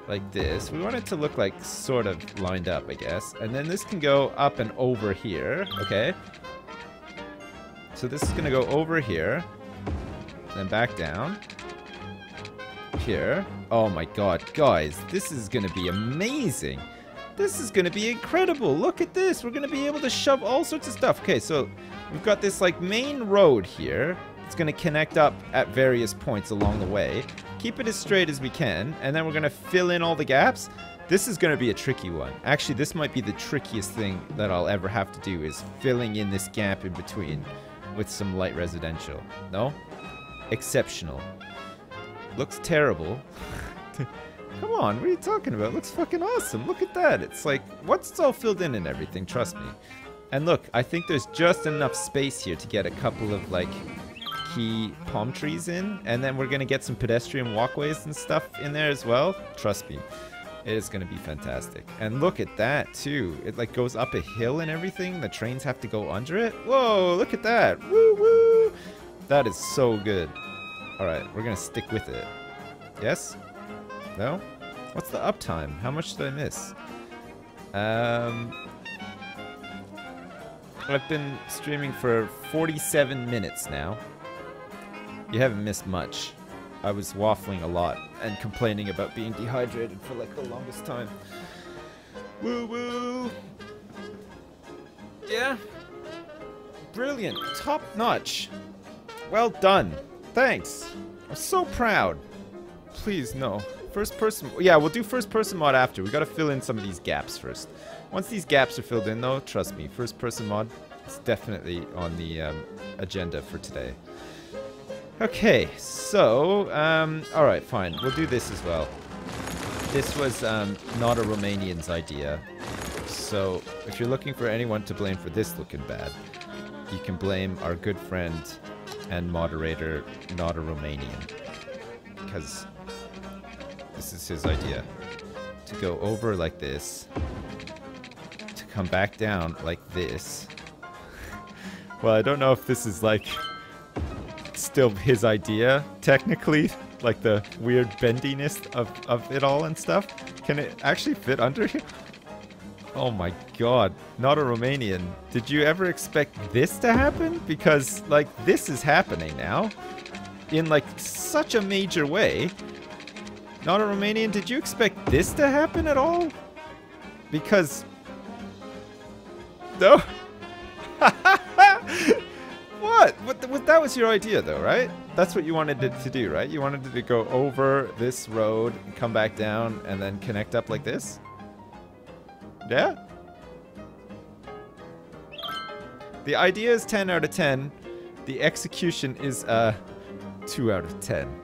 like this. We want it to look like sort of lined up, I guess. And then this can go up and over here, okay? So this is gonna go over here, then back down. Here. Oh my god, guys, this is gonna be amazing. This is gonna be incredible. Look at this. We're gonna be able to shove all sorts of stuff. Okay, so we've got this like main road here. It's gonna connect up at various points along the way. Keep it as straight as we can, and then we're gonna fill in all the gaps. This is gonna be a tricky one. Actually, this might be the trickiest thing that I'll ever have to do, is filling in this gap in between with some light residential. No? Exceptional. Looks terrible. Come on, what are you talking about? Looks fucking awesome. Look at that. It's like, once it's all filled in and everything, trust me. And look, I think there's just enough space here to get a couple of like key palm trees in, and then we're gonna get some pedestrian walkways and stuff in there as well. Trust me, it is gonna be fantastic. And look at that too. It like goes up a hill and everything. The trains have to go under it. Whoa, look at that. Woo woo. That is so good. All right, we're gonna stick with it. Yes? No? What's the uptime? How much did I miss? I've been streaming for 47 minutes now. You haven't missed much. I was waffling a lot and complaining about being dehydrated for like the longest time. Woo woo! Yeah? Brilliant. Top notch. Well done. Thanks. I'm so proud. Please, no. First person. Yeah, we'll do first person mod after. We gotta fill in some of these gaps first. Once these gaps are filled in, though, trust me, first person mod is definitely on the agenda for today. Okay, so, alright, fine. We'll do this as well. This was not a Romanian's idea. So, if you're looking for anyone to blame for this looking bad, you can blame our good friend and moderator, not a Romanian. Because this is his idea. To go over like this. To come back down like this. Well, I don't know if this is like still his idea, technically. Like the weird bendiness of it all and stuff. Can it actually fit under here? Oh my god, not a Romanian. Did you ever expect this to happen? Because, like, this is happening now. In, like, such a major way. Not a Romanian, did you expect this to happen at all? Because... No? What? That was your idea, though, right? That's what you wanted it to do, right? You wanted it to go over this road, and come back down, and then connect up like this? Yeah? The idea is 10 out of 10. The execution is 2 out of 10.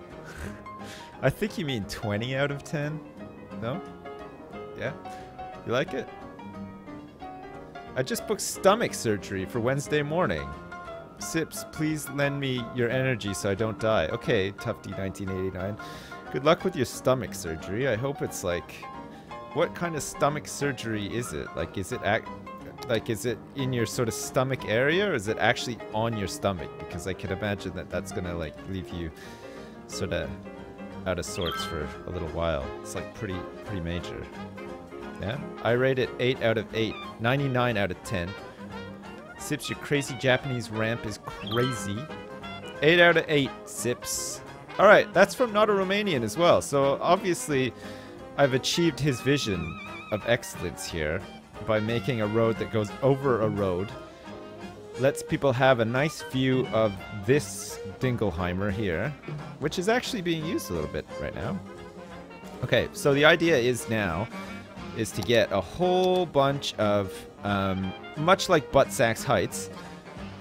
I think you mean 20 out of 10. No? Yeah? You like it? I just booked stomach surgery for Wednesday morning. Sips, please lend me your energy so I don't die. Okay, Tufty1989. Good luck with your stomach surgery. I hope it's like... What kind of stomach surgery is it? Like, is it in your sort of stomach area, or is it actually on your stomach? Because I can imagine that that's gonna like leave you sort of out of sorts for a little while. It's like pretty major. Yeah? I rate it 8 out of 8. 99 out of 10. Sips, your crazy Japanese ramp is crazy. 8 out of 8, Sips. Alright, that's from Not a Romanian as well. So obviously... I've achieved his vision of excellence here by making a road that goes over a road. Lets people have a nice view of this Dingleheimer here, which is actually being used a little bit right now. Okay, so the idea is now is to get a whole bunch of, much like Buttsack's Heights.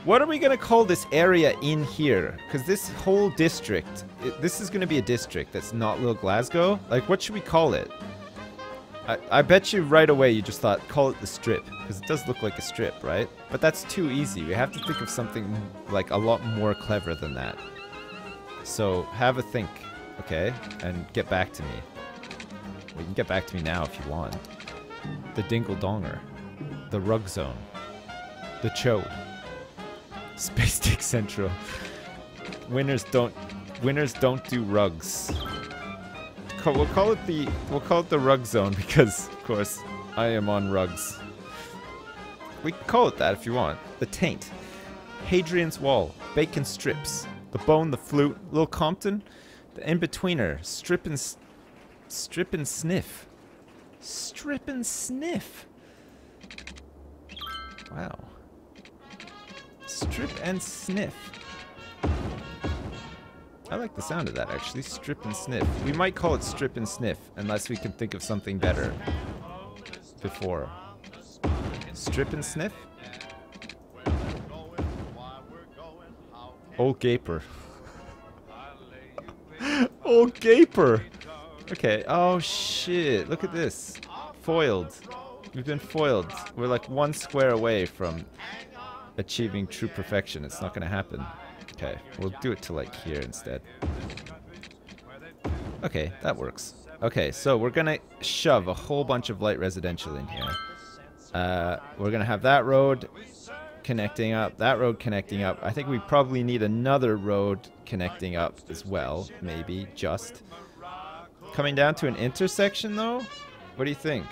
What are we going to call this area in here? Because this whole district, this is going to be a district that's not Little Glasgow. Like, what should we call it? I bet you right away you just thought, call it the Strip. Because it does look like a strip, right? But that's too easy. We have to think of something, like, a lot more clever than that. So, have a think, okay? And get back to me. Well, you can get back to me now if you want. The Dingle Donger. The Rug Zone. The Chode. Space Dick Central. Winners don't do rugs. We'll call it the Rug Zone because, of course, I am on rugs. We can call it that if you want. The Taint. Hadrian's Wall. Bacon Strips. The Bone, the Flute. Little Compton. The In-Betweener. Strip and Sniff. Strip and Sniff. Wow. Strip and Sniff. I like the sound of that, actually. Strip and Sniff. We might call it Strip and Sniff, unless we can think of something better before. Strip and Sniff? Old Gaper. Old Gaper! Okay, oh shit, look at this. Foiled. We've been foiled. We're like one square away from achieving true perfection. It's not gonna happen. Okay, we'll do it to like here instead. Okay, that works. Okay, so we're gonna shove a whole bunch of light residential in here. We're gonna have that road connecting up, that road connecting up. I think we probably need another road connecting up as well, maybe, just. Coming down to an intersection though? What do you think?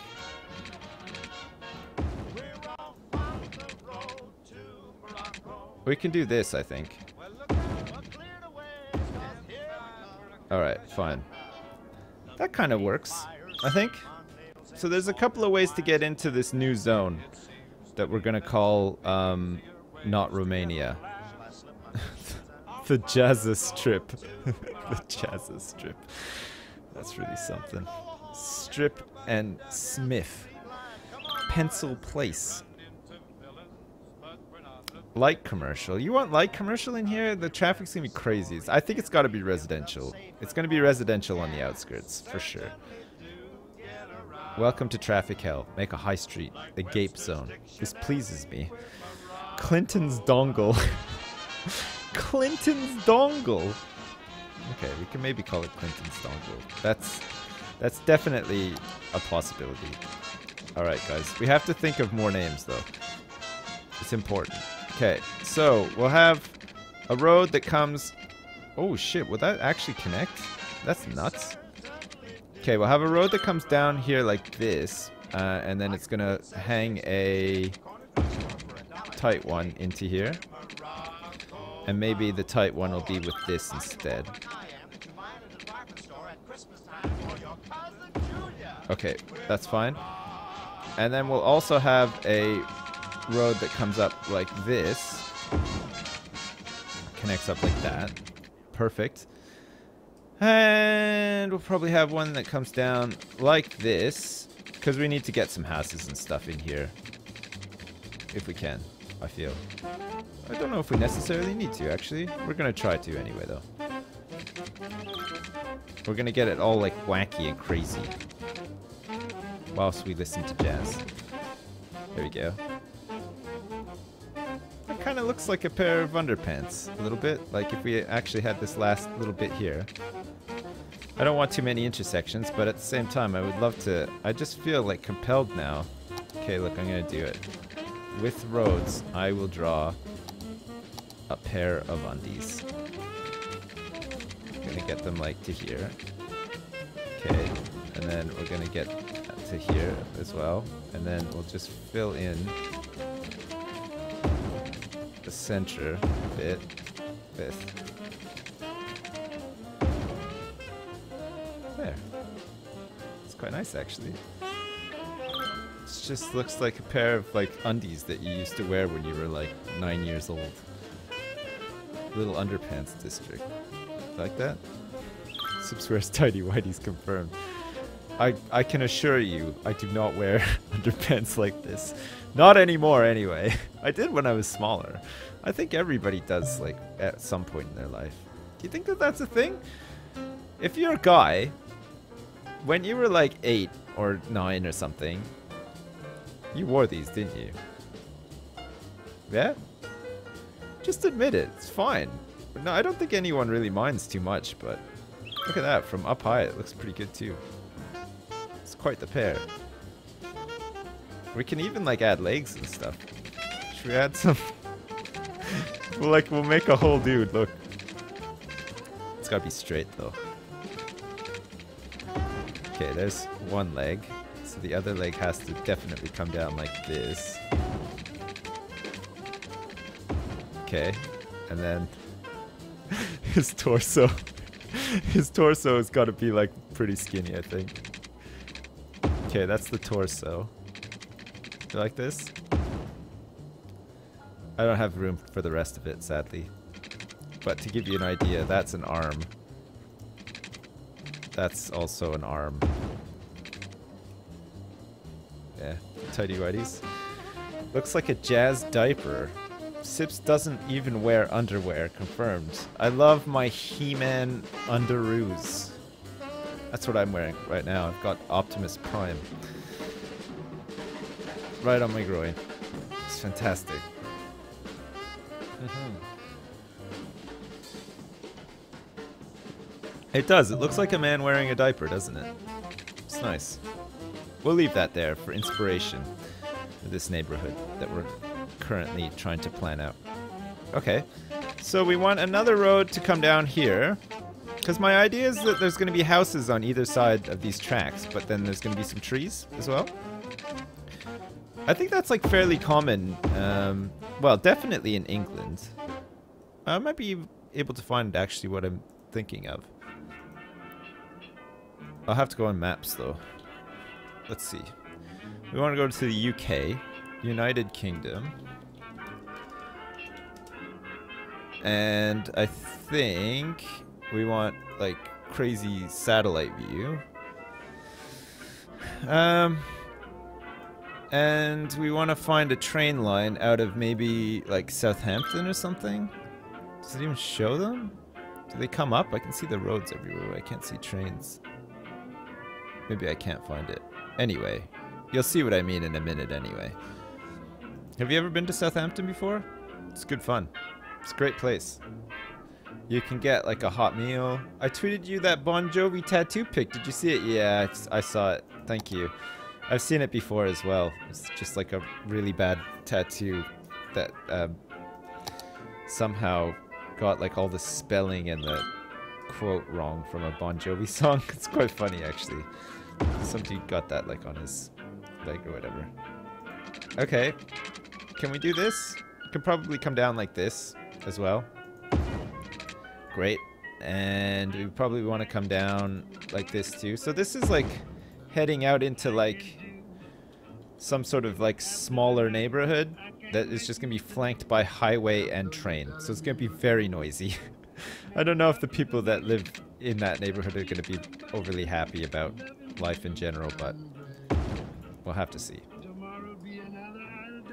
We can do this, I think. Alright, fine. That kind of works, I think. So there's a couple of ways to get into this new zone that we're gonna call, not Romania. The Jazza Strip. The Jazza Strip. That's really something. Strip and Smith. Pencil Place. Light commercial. You want light commercial in here? The traffic's gonna be crazy. I think it's gotta be residential. It's gonna be residential on the outskirts, for sure. Welcome to traffic hell. Make a high street. The Gape Zone. This pleases me. Clinton's Dongle. Clinton's Dongle. Okay, we can maybe call it Clinton's Dongle. That's definitely a possibility. Alright guys, we have to think of more names though. It's important. Okay, so we'll have a road that comes... Oh shit, will that actually connect? That's nuts. Okay, we'll have a road that comes down here like this, and then it's gonna hang a tight one into here. And maybe the tight one will be with this instead. Okay, that's fine. And then we'll also have a road that comes up like this. Connects up like that. Perfect. And we'll probably have one that comes down like this. Because we need to get some houses and stuff in here. If we can, I feel. I don't know if we necessarily need to, actually. We're going to try to anyway, though. We're going to get it all, like, wacky and crazy. Whilst we listen to jazz. There we go. That kind of looks like a pair of underpants. A little bit. Like if we actually had this last little bit here. I don't want too many intersections, but at the same time, I would love to... I just feel, like, compelled now. Okay, look, I'm going to do it. With roads, I will draw a pair of undies. I'm going to get them, like, to here. Okay, and then we're going to get to here as well. And then we'll just fill in the center bit with... There. It's quite nice, actually. It just looks like a pair of, like, undies that you used to wear when you were, like, 9 years old. Little underpants district. Like that? Sips wears tidy whities confirmed. I can assure you, I do not wear underpants like this. Not anymore, anyway. I did when I was smaller. I think everybody does, like, at some point in their life. Do you think that that's a thing? If you're a guy, when you were like 8 or 9 or something, you wore these, didn't you? Yeah? Just admit it. It's fine. No, I don't think anyone really minds too much, but look at that. From up high, it looks pretty good too. It's quite the pair. We can even like add legs and stuff. Should we add some? We'll make a whole dude. Look. It's gotta be straight though. Okay, there's one leg. So the other leg has to definitely come down like this. Okay, and then his torso. His torso has got to be like pretty skinny, I think. Okay, that's the torso. You like this? I don't have room for the rest of it, sadly. But to give you an idea, that's an arm. That's also an arm. Yeah, tidy whities. Looks like a jazz diaper. Sips doesn't even wear underwear, confirmed. I love my He-Man underoos. That's what I'm wearing right now. I've got Optimus Prime. Right on my groin. It's fantastic. It does. It looks like a man wearing a diaper, doesn't it? It's nice. We'll leave that there for inspiration for this neighborhood that we're currently trying to plan out. Okay, so we want another road to come down here, because my idea is that there's going to be houses on either side of these tracks, but then there's going to be some trees as well. I think that's like fairly common, well, definitely in England. I might be able to find actually what I'm thinking of. I'll have to go on maps though. Let's see. We want to go to the UK, United Kingdom. And I think we want like crazy satellite view. And we want to find a train line out of maybe like Southampton or something. Does it even show them? Do they come up? I can see the roads everywhere, but I can't see trains. Maybe I can't find it. Anyway, you'll see what I mean in a minute anyway. Have you ever been to Southampton before? It's good fun. It's a great place. You can get like a hot meal. I tweeted you that Bon Jovi tattoo pic. Did you see it? Yeah, I saw it. Thank you. I've seen it before as well. It's just like a really bad tattoo that somehow got like all the spelling and the quote wrong from a Bon Jovi song. It's quite funny actually. Some dude got that like on his leg or whatever. Okay. Can we do this? Can probably come down like this as well. Great. And we probably want to come down like this too. So this is like heading out into like some sort of like smaller neighborhood that is just gonna be flanked by highway and train. So it's gonna be very noisy. I don't know if the people that live in that neighborhood are gonna be overly happy about life in general, but we'll have to see.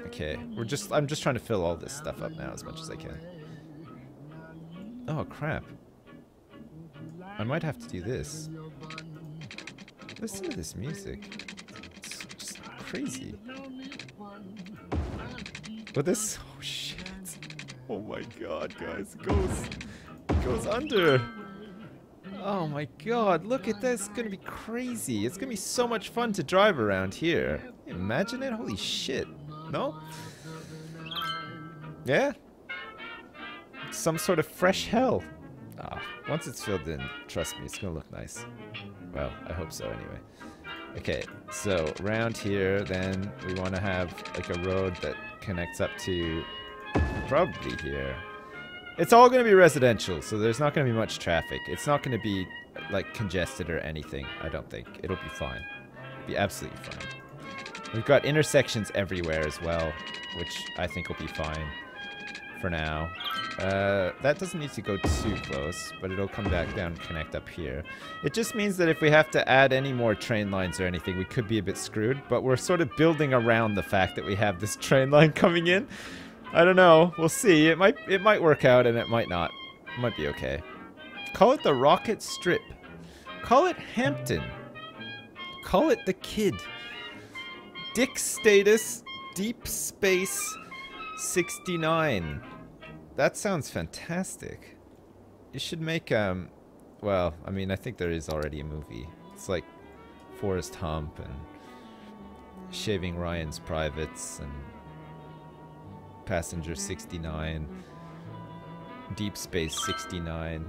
Okay, I'm just trying to fill all this stuff up now as much as I can. Oh crap. I might have to do this. Listen to this music. It's just crazy. But this, oh shit. Oh my god, guys, it goes under. Oh my god, look at this. It's gonna be crazy. It's gonna be so much fun to drive around here. Can you imagine it? Holy shit. No? Yeah? Some sort of fresh hell. Ah, once it's filled in, trust me, it's gonna look nice. Well, I hope so anyway. Okay, so around here, then we want to have like a road that connects up to probably here. It's all going to be residential, so there's not going to be much traffic. It's not going to be like congested or anything, I don't think. It'll be fine. It'll be absolutely fine. We've got intersections everywhere as well, which I think will be fine for now. That doesn't need to go too close, but it'll come back down and connect up here. It just means that if we have to add any more train lines or anything, we could be a bit screwed, but we're sort of building around the fact that we have this train line coming in. I don't know. We'll see. It might work out and it might not. It might be okay. Call it the Rocket Strip. Call it Hampton. Call it the Kid. Dick Status Deep Space 69. That sounds fantastic. You should make, well, I mean, I think there is already a movie. It's like Forrest Hump and Shaving Ryan's Privates and Passenger 69, Deep Space 69,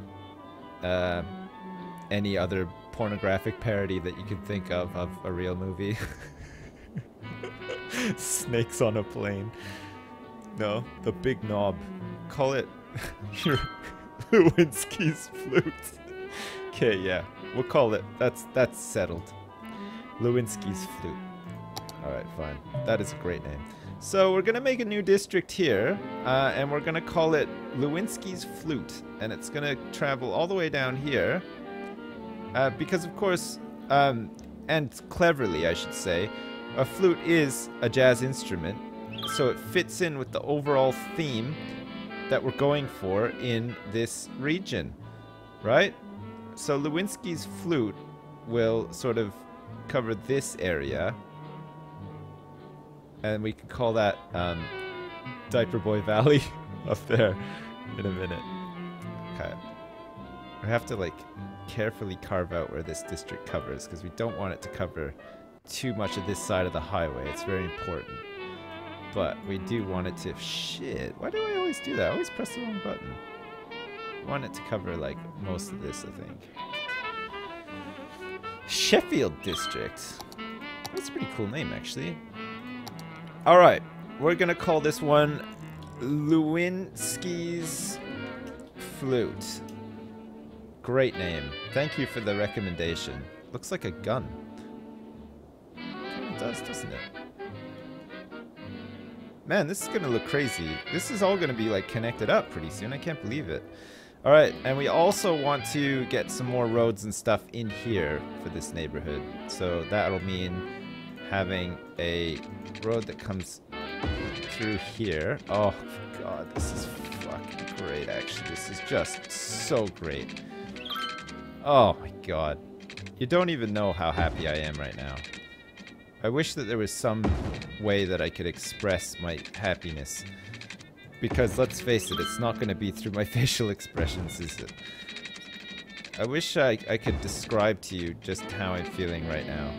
any other pornographic parody that you could think of a real movie. Snakes on a plane. No, the Big Knob. Call it your Lewinsky's Flute. Okay, yeah, we'll call it. That's settled. Lewinsky's Flute. Alright, fine. That is a great name. So we're gonna make a new district here, and we're gonna call it Lewinsky's Flute, and it's gonna travel all the way down here, because of course, and cleverly I should say, a flute is a jazz instrument, so it fits in with the overall theme that we're going for in this region, right? So Lewinsky's Flute will sort of cover this area, and we can call that Diaper Boy Valley up there in a minute. Okay. We have to like carefully carve out where this district covers because we don't want it to cover too much of this side of the highway. It's very important. But we do want it to... Shit, why do I always do that? I always press the wrong button. I want it to cover like most of this, I think. Sheffield District. That's a pretty cool name, actually. Alright, we're gonna call this one Lewinsky's Flute. Great name. Thank you for the recommendation. Looks like a gun. It does, doesn't it? Man, this is gonna look crazy. This is all gonna be like connected up pretty soon. I can't believe it. Alright, and we also want to get some more roads and stuff in here for this neighborhood. So that'll mean having a road that comes through here. Oh god, this is fucking great actually. This is just so great. Oh my god. You don't even know how happy I am right now. I wish that there was some way that I could express my happiness. Because let's face it, it's not going to be through my facial expressions, is it? I wish I could describe to you just how I'm feeling right now.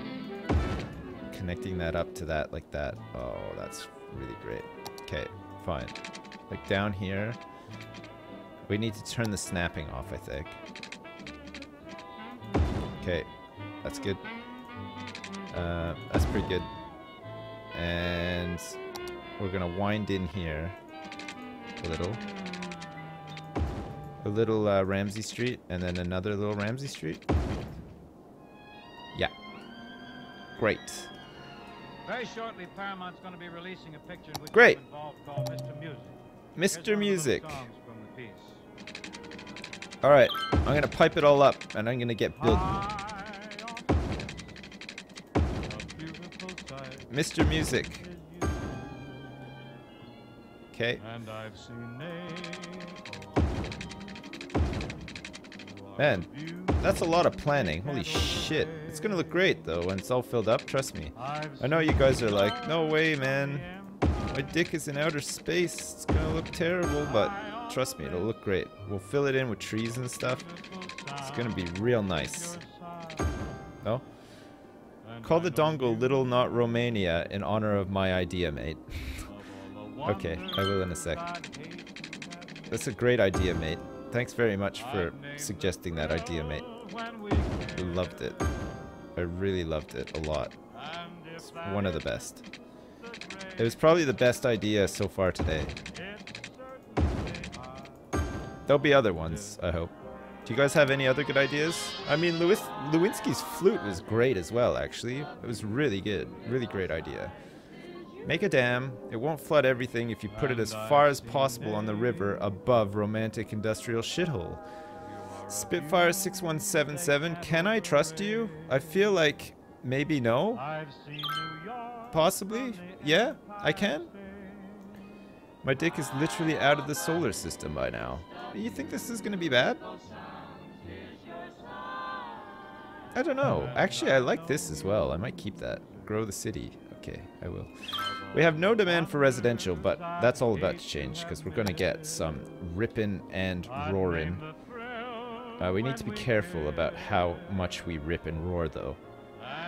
Connecting that up to that like that. Oh, that's really great. Okay, fine. Like down here, we need to turn the snapping off, I think. Okay, that's good. That's pretty good. And we're gonna wind in here a little Ramsey Street, and then another little Ramsey Street. Yeah. Great. Very shortly, Paramount's going to be releasing a picture in which Great. I'm involved called Mr. Music. Mr. Music. Songs from the piece. All right, I'm gonna pipe it all up, and I'm gonna get building. Mr. Music. Okay. And I've seen Man, that's a lot of planning. Holy shit. It's gonna look great though when it's all filled up, trust me. I know you guys are like, no way, man. My dick is in outer space. It's gonna look terrible, but trust me, it'll look great. We'll fill it in with trees and stuff. It's gonna be real nice. No? Call the dongle Little Not Romania in honor of my idea, mate. Okay, I will in a sec. That's a great idea, mate. Thanks very much for suggesting that idea, mate. I loved it. I really loved it a lot. It's one of the best. It was probably the best idea so far today. There'll be other ones, I hope. Do you guys have any other good ideas? I mean, Lewinsky's Flute was great as well, actually. It was really good. Really great idea. Make a dam. It won't flood everything if you put it as far as possible on the river above romantic industrial shithole. Spitfire 6177, can I trust you? I feel like maybe no. Possibly? Yeah, I can. My dick is literally out of the solar system by now. You think this is gonna be bad? I don't know. Actually, I like this as well. I might keep that. Grow the city. Okay, I will. We have no demand for residential, but that's all about to change because we're gonna get some rippin' and roarin'. We need to be careful about how much we rip and roar, though.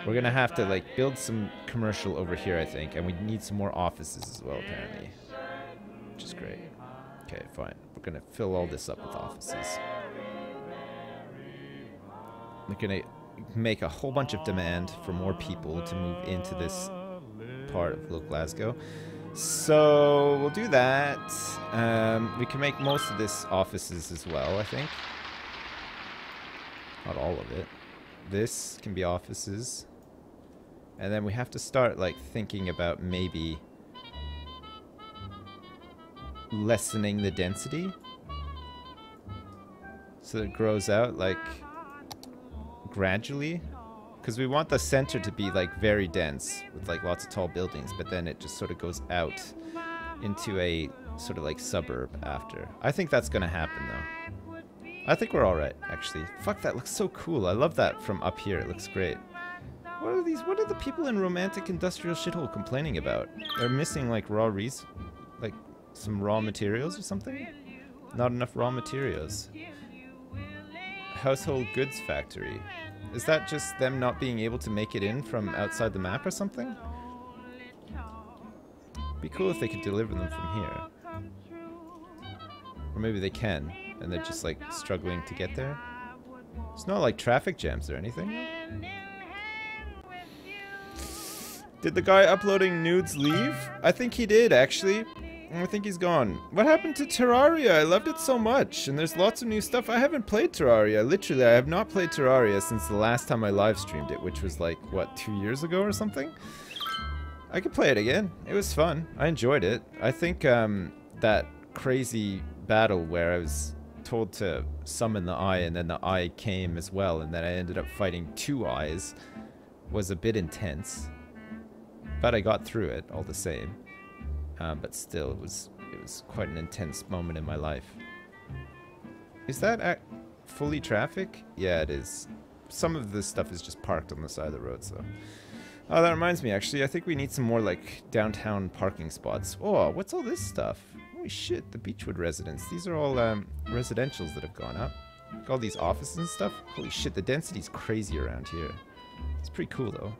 We're gonna have to like build some commercial over here, I think, and we need some more offices as well, apparently. Which is great. Okay, fine. We're gonna fill all this up with offices. We're gonna make a whole bunch of demand for more people to move into this part of Little Glasgow. So we'll do that. We can make most of this offices as well, I think. Not all of it. This can be offices. And then we have to start like thinking about maybe lessening the density so that it grows out like gradually, because we want the center to be like very dense with like lots of tall buildings, but then it just sort of goes out into a sort of like suburb after. I think that's gonna happen though. I think we're all right, actually. Fuck, that looks so cool. I love that from up here. It looks great. What are these? What are the people in romantic industrial shithole complaining about? They're missing like like some raw materials or something? Not enough raw materials. Household goods factory. Is that just them not being able to make it in from outside the map or something? Be cool if they could deliver them from here. Or maybe they can, and they're just like struggling to get there. It's not like traffic jams or anything. Did the guy uploading nudes leave? I think he did, actually. I think he's gone. What happened to Terraria? I loved it so much, and there's lots of new stuff. I haven't played Terraria. Literally, I have not played Terraria since the last time I live streamed it, which was like, what, 2 years ago or something? I could play it again. It was fun. I enjoyed it. I think that crazy battle where I was told to summon the eye, and then the eye came as well, and then I ended up fighting 2 eyes, was a bit intense. But I got through it all the same. But still, it was quite an intense moment in my life. Is that fully traffic? Yeah, it is. Some of this stuff is just parked on the side of the road, so. Oh, that reminds me, actually, I think we need some more, like, downtown parking spots. Oh, what's all this stuff? Holy shit, the Beechwood residents. These are all residentials that have gone up. Like, all these offices and stuff. Holy shit, the density's crazy around here. It's pretty cool, though.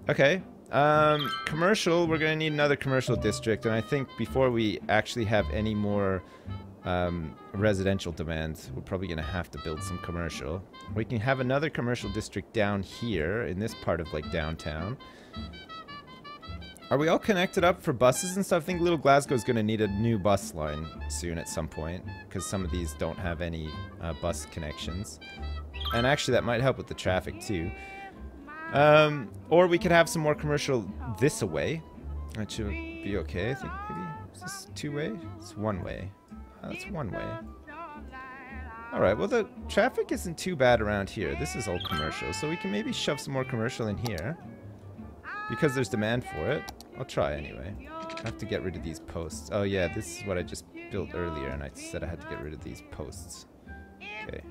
Okay. Commercial, we're gonna need another commercial district, and I think before we actually have any more residential demand, we're probably gonna have to build some commercial. We can have another commercial district down here in this part of like downtown. Are we all connected up for buses and stuff? I think Little Glasgow's gonna need a new bus line soon at some point, because some of these don't have any bus connections. And actually that might help with the traffic too. Or we could have some more commercial this away. That should be okay, I think. Maybe. Is this 2-way? It's 1-way. That's 1-way. Alright, well the traffic isn't too bad around here. This is all commercial, so we can maybe shove some more commercial in here. Because there's demand for it. I'll try anyway. I have to get rid of these posts. Oh yeah, this is what I just built earlier, and I said I had to get rid of these posts. Okay.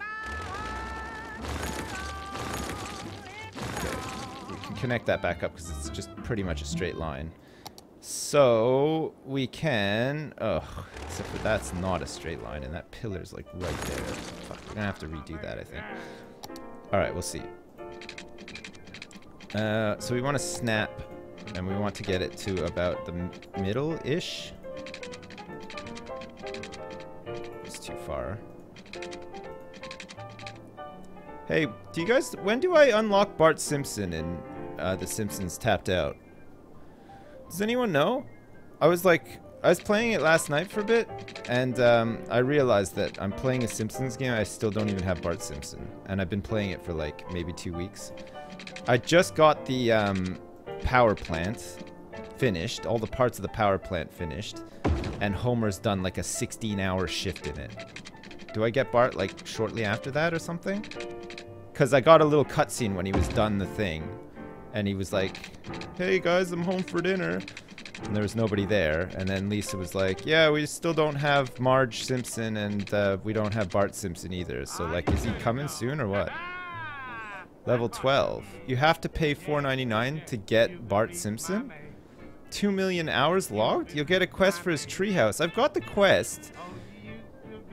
Connect that back up because it's just pretty much a straight line. So we can, except for that's not a straight line, and that pillar's like right there. Fuck, we're gonna have to redo that, I think. All right, we'll see. So we want to snap, and we want to get it to about the middle-ish. It's too far. Hey, do you guys? When do I unlock Bart Simpson in The Simpsons Tapped Out? Does anyone know? I was playing it last night for a bit, and I realized that I'm playing a Simpsons game. I still don't even have Bart Simpson, and I've been playing it for like maybe 2 weeks. I just got the power plant, finished. All the parts of the power plant finished. And Homer's done like a 16-hour shift in it. Do I get Bart like shortly after that or something? Because I got a little cutscene when he was done the thing. And he was like, hey guys, I'm home for dinner. And there was nobody there. And then Lisa was like, yeah, we still don't have Marge Simpson and we don't have Bart Simpson either. So like, is he coming soon or what? Level 12. You have to pay $4.99 to get Bart Simpson? 2 million hours logged? You'll get a quest for his treehouse. I've got the quest,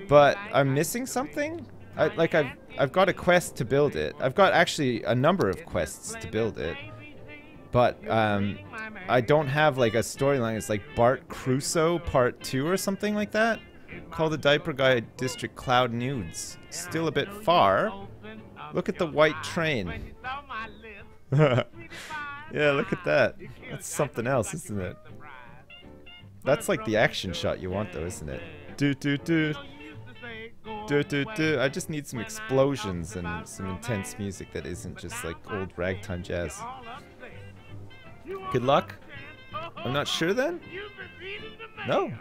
but I'm missing something? I've got a quest to build it. I've got actually a number of quests to build it. But I don't have like a storyline. It's like Bart Crusoe Part 2 or something like that. Call the Diaper Guy District Cloud Nudes. Still a bit far. Look at the white train. Yeah, look at that. That's something else, isn't it? That's like the action shot you want though, isn't it? Do do do. Do do do. I just need some explosions and some intense music that isn't just like old ragtime jazz. Good luck? I'm not sure then? No.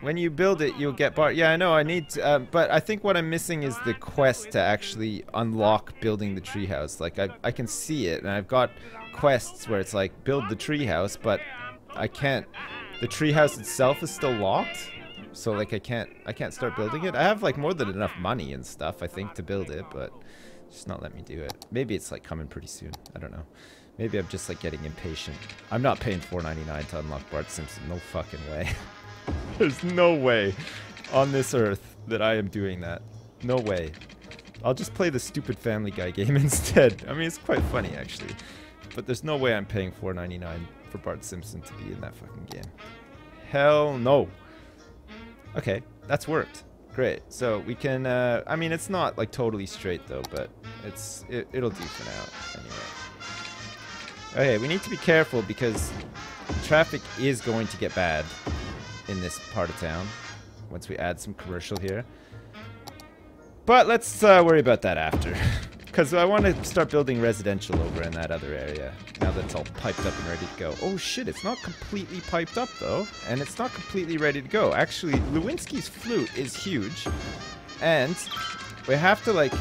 When you build it, you'll get Bart. Yeah, I know, I need to, but I think what I'm missing is the quest to actually unlock building the treehouse. Like, I can see it, and I've got quests where it's like, build the treehouse, but I can't, the treehouse itself is still locked. So, like, I can't start building it. I have, like, more than enough money and stuff, I think, to build it, but it's just not letting me do it. Maybe it's, like, coming pretty soon. I don't know. Maybe I'm just, like, getting impatient. I'm not paying $4.99 to unlock Bart Simpson. No fucking way. There's no way on this earth that I am doing that. No way. I'll just play the stupid Family Guy game instead. I mean, it's quite funny, actually. But there's no way I'm paying $4.99 for Bart Simpson to be in that fucking game. Hell no. Okay, that's worked. Great. So we can, I mean, it's not like totally straight though, but it'll do for now. Anyway. Okay, we need to be careful because traffic is going to get bad in this part of town once we add some commercial here. But let's worry about that after. Because I want to start building residential over in that other area. Now that it's all piped up and ready to go. Oh shit, it's not completely piped up though. And it's not completely ready to go. Actually, Lewinsky's flute is huge. And we have to like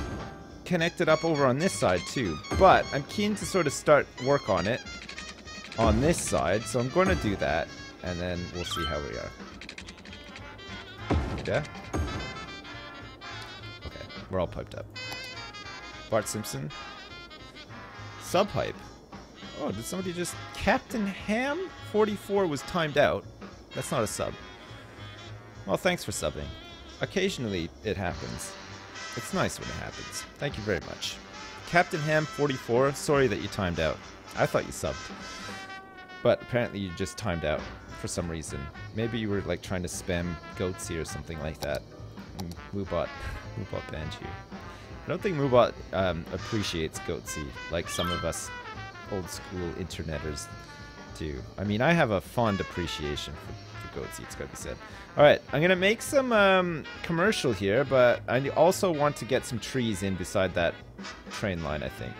connect it up over on this side too. But I'm keen to sort of start work on it on this side. So I'm going to do that. And then we'll see how we are. Yeah? Okay, we're all piped up. Bart Simpson. Subhype. Oh, did somebody just... Captain Ham 44 was timed out. That's not a sub. Well, thanks for subbing. Occasionally, it happens. It's nice when it happens. Thank you very much. Captain Ham 44, sorry that you timed out. I thought you subbed. But apparently you just timed out for some reason. Maybe you were like trying to spam Goatsy or something like that. Moobot banned you. I don't think Moobot appreciates Goatsy like some of us old school interneters do. I mean, I have a fond appreciation for Goatsy, it's gotta be said. Alright, I'm gonna make some commercial here, but I also want to get some trees in beside that train line, I think.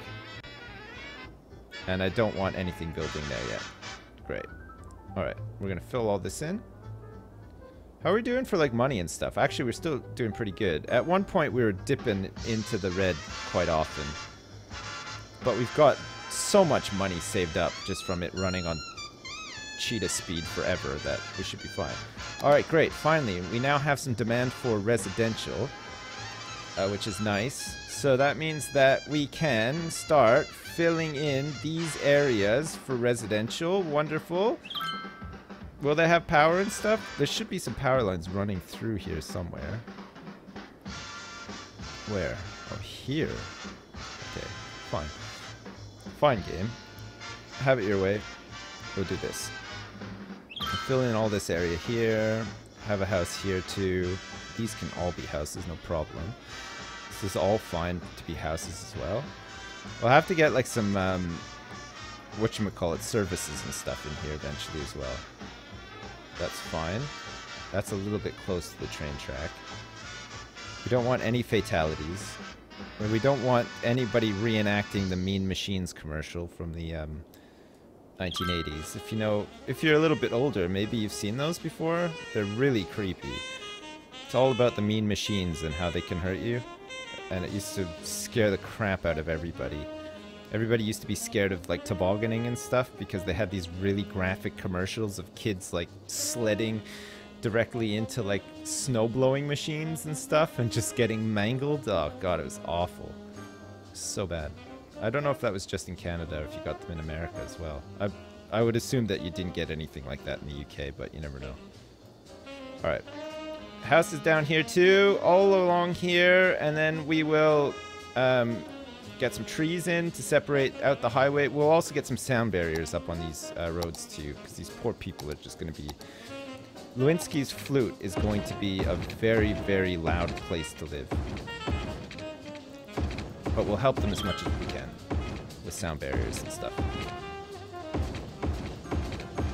And I don't want anything building there yet. Great. Alright, we're gonna fill all this in. How are we doing for like money and stuff? Actually, we're still doing pretty good. At one point, we were dipping into the red quite often. But we've got so much money saved up just from it running on cheetah speed forever that we should be fine. Alright, great. Finally, we now have some demand for residential, which is nice. So that means that we can start filling in these areas for residential. Wonderful. Will they have power and stuff? There should be some power lines running through here somewhere. Where? Oh, here. Okay, fine. Fine, game. Have it your way. We'll do this. Fill in all this area here. Have a house here too. These can all be houses, no problem. This is all fine to be houses as well. We'll have to get like some, whatchamacallit, services and stuff in here eventually as well. That's fine. That's a little bit close to the train track. We don't want any fatalities. We don't want anybody reenacting the Mean Machines commercial from the 1980s. If you know, if you're a little bit older, maybe you've seen those before. They're really creepy. It's all about the mean machines and how they can hurt you. And it used to scare the crap out of everybody. Everybody used to be scared of like tobogganing and stuff because they had these really graphic commercials of kids like sledding directly into like snow blowing machines and stuff and just getting mangled. Oh god, it was awful. So bad. I don't know if that was just in Canada or if you got them in America as well. I would assume that you didn't get anything like that in the UK, but you never know. Alright. House is down here too, all along here, and then we will get some trees in to separate out the highway. We'll also get some sound barriers up on these roads too, because these poor people are just going to be... Lewinsky's flute is going to be a very, very loud place to live. But we'll help them as much as we can with sound barriers and stuff.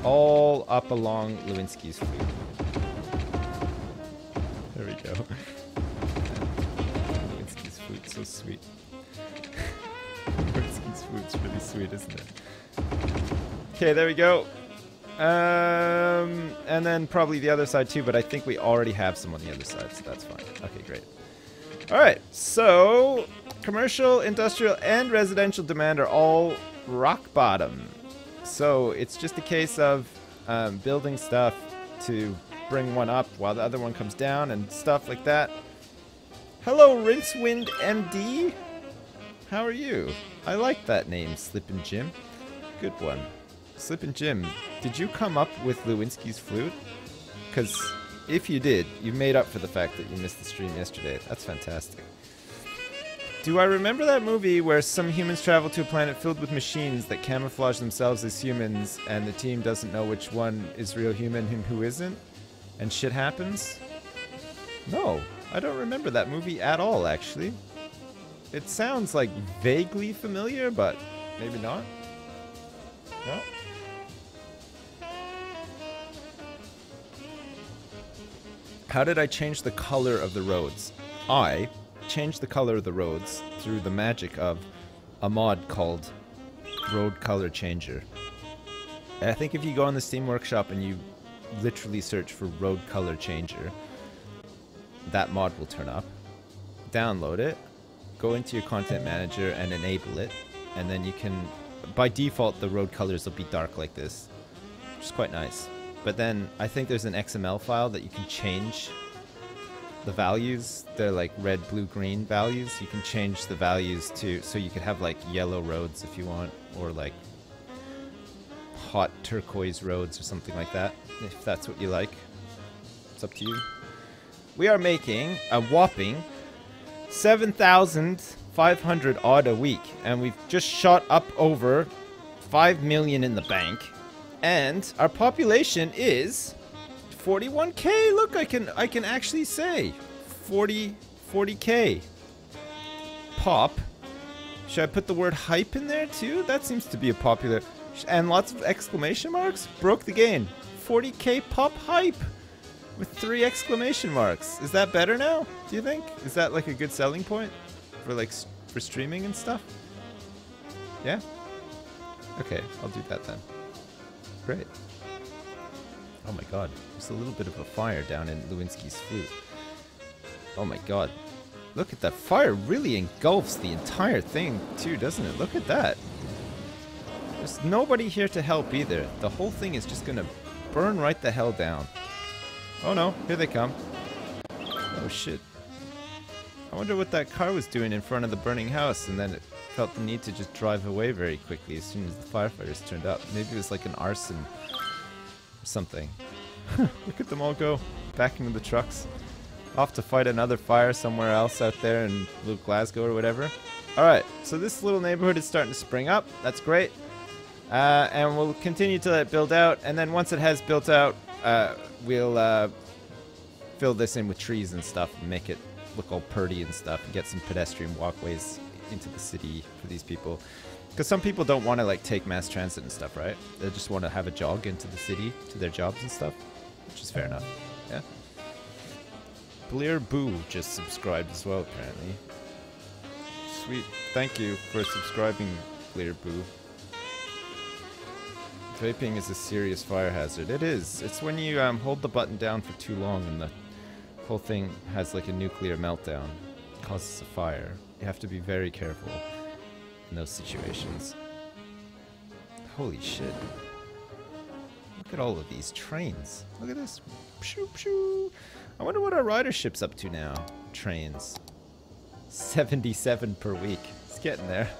All up along Lewinsky's flute. There we go. Lewinsky's flute, so sweet. Lewinsky's flute's really sweet, isn't it? Okay, there we go. And then probably the other side too, but I think we already have some on the other side, so that's fine. Okay, great. Alright, so commercial, industrial, and residential demand are all rock bottom. So it's just a case of building stuff to bring one up while the other one comes down and stuff like that. Hello, Rincewind MD. How are you? I like that name, Slippin' Jim. Good one. Slippin' Jim, did you come up with Lewinsky's flute? Because if you did, you made up for the fact that you missed the stream yesterday. That's fantastic. Do I remember that movie where some humans travel to a planet filled with machines that camouflage themselves as humans and the team doesn't know which one is real human and who isn't? And shit happens? No, I don't remember that movie at all, actually. It sounds like vaguely familiar, but maybe not. No? How did I change the color of the roads? I changed the color of the roads through the magic of a mod called Road Color Changer. I think if you go on the Steam Workshop and you literally search for Road Color Changer, that mod will turn up. Download it, go into your content manager and enable it, and then you can, by default, the road colors will be dark like this, which is quite nice. But then I think there's an XML file that you can change the values. They're like red, blue, green values. You can change the values to, so you could have like yellow roads if you want, or like hot turquoise roads or something like that, if that's what you like. It's up to you. We are making a whopping 7,500 odd a week, and we've just shot up over 5 million in the bank. And our population is 41k. Look, I can actually say 40k. Pop. Should I put the word hype in there too? That seems to be a popular, and lots of exclamation marks. Broke the game. 40k pop hype with 3 exclamation marks. Is that better now? Do you think? Is that like a good selling point for like for streaming and stuff? Yeah. Okay, I'll do that then. Great. Oh my god, there's a little bit of a fire down in Lewinsky's flute. Oh my god. Look at that fire, really engulfs the entire thing too, doesn't it? Look at that. There's nobody here to help either. The whole thing is just gonna burn right the hell down. Oh no, here they come. Oh shit. I wonder what that car was doing in front of the burning house, and then it felt the need to just drive away very quickly as soon as the firefighters turned up. Maybe it was like an arson or something. Look at them all go back into the trucks. Off to fight another fire somewhere else out there in little Glasgow or whatever. Alright, so this little neighborhood is starting to spring up. That's great. And we'll continue to let it build out, and then once it has built out, we'll fill this in with trees and stuff and make it look all purty and stuff, and get some pedestrian walkways into the city for these people. Because some people don't want to like take mass transit and stuff, right? They just want to have a jog into the city to their jobs and stuff, which is fair enough. Yeah. Blair Boo just subscribed as well, apparently. Sweet. Thank you for subscribing, Blair Boo. Vaping is a serious fire hazard. It is. It's when you hold the button down for too long and the whole thing has like a nuclear meltdown. It causes a fire. You have to be very careful in those situations. Holy shit. Look at all of these trains. Look at this. Pshoo, pshoo. I wonder what our ridership's up to now. Trains. 77 per week. It's getting there.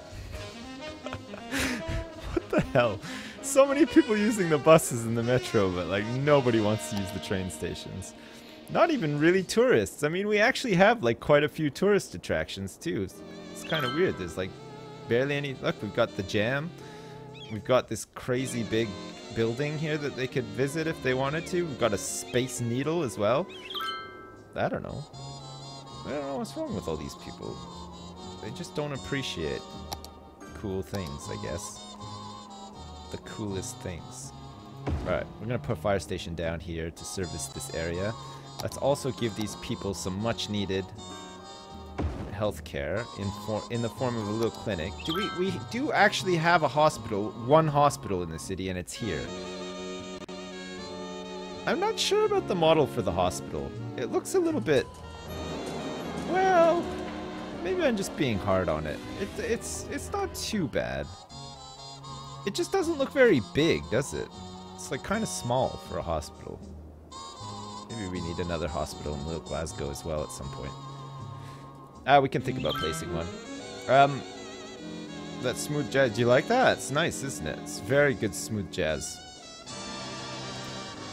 What the hell? So many people using the buses and the metro, but like nobody wants to use the train stations. Not even really tourists. I mean, we actually have like quite a few tourist attractions too. It's kind of weird. There's like barely any. Look, we've got the Jam. We've got this crazy big building here that they could visit if they wanted to. We've got a Space Needle as well. I don't know. I don't know what's wrong with all these people. They just don't appreciate cool things, I guess. The coolest things. Alright, we're gonna put a fire station down here to service this area. Let's also give these people some much needed healthcare in the form of a little clinic. We do actually have a hospital, one hospital in the city, and it's here. I'm not sure about the model for the hospital. It looks a little bit, well, maybe I'm just being hard on it. It's not too bad. It just doesn't look very big, does it? It's like kind of small for a hospital. Maybe we need another hospital in Little Glasgow as well at some point. We can think about placing one. That smooth jazz, do you like that? It's nice, isn't it? It's very good smooth jazz.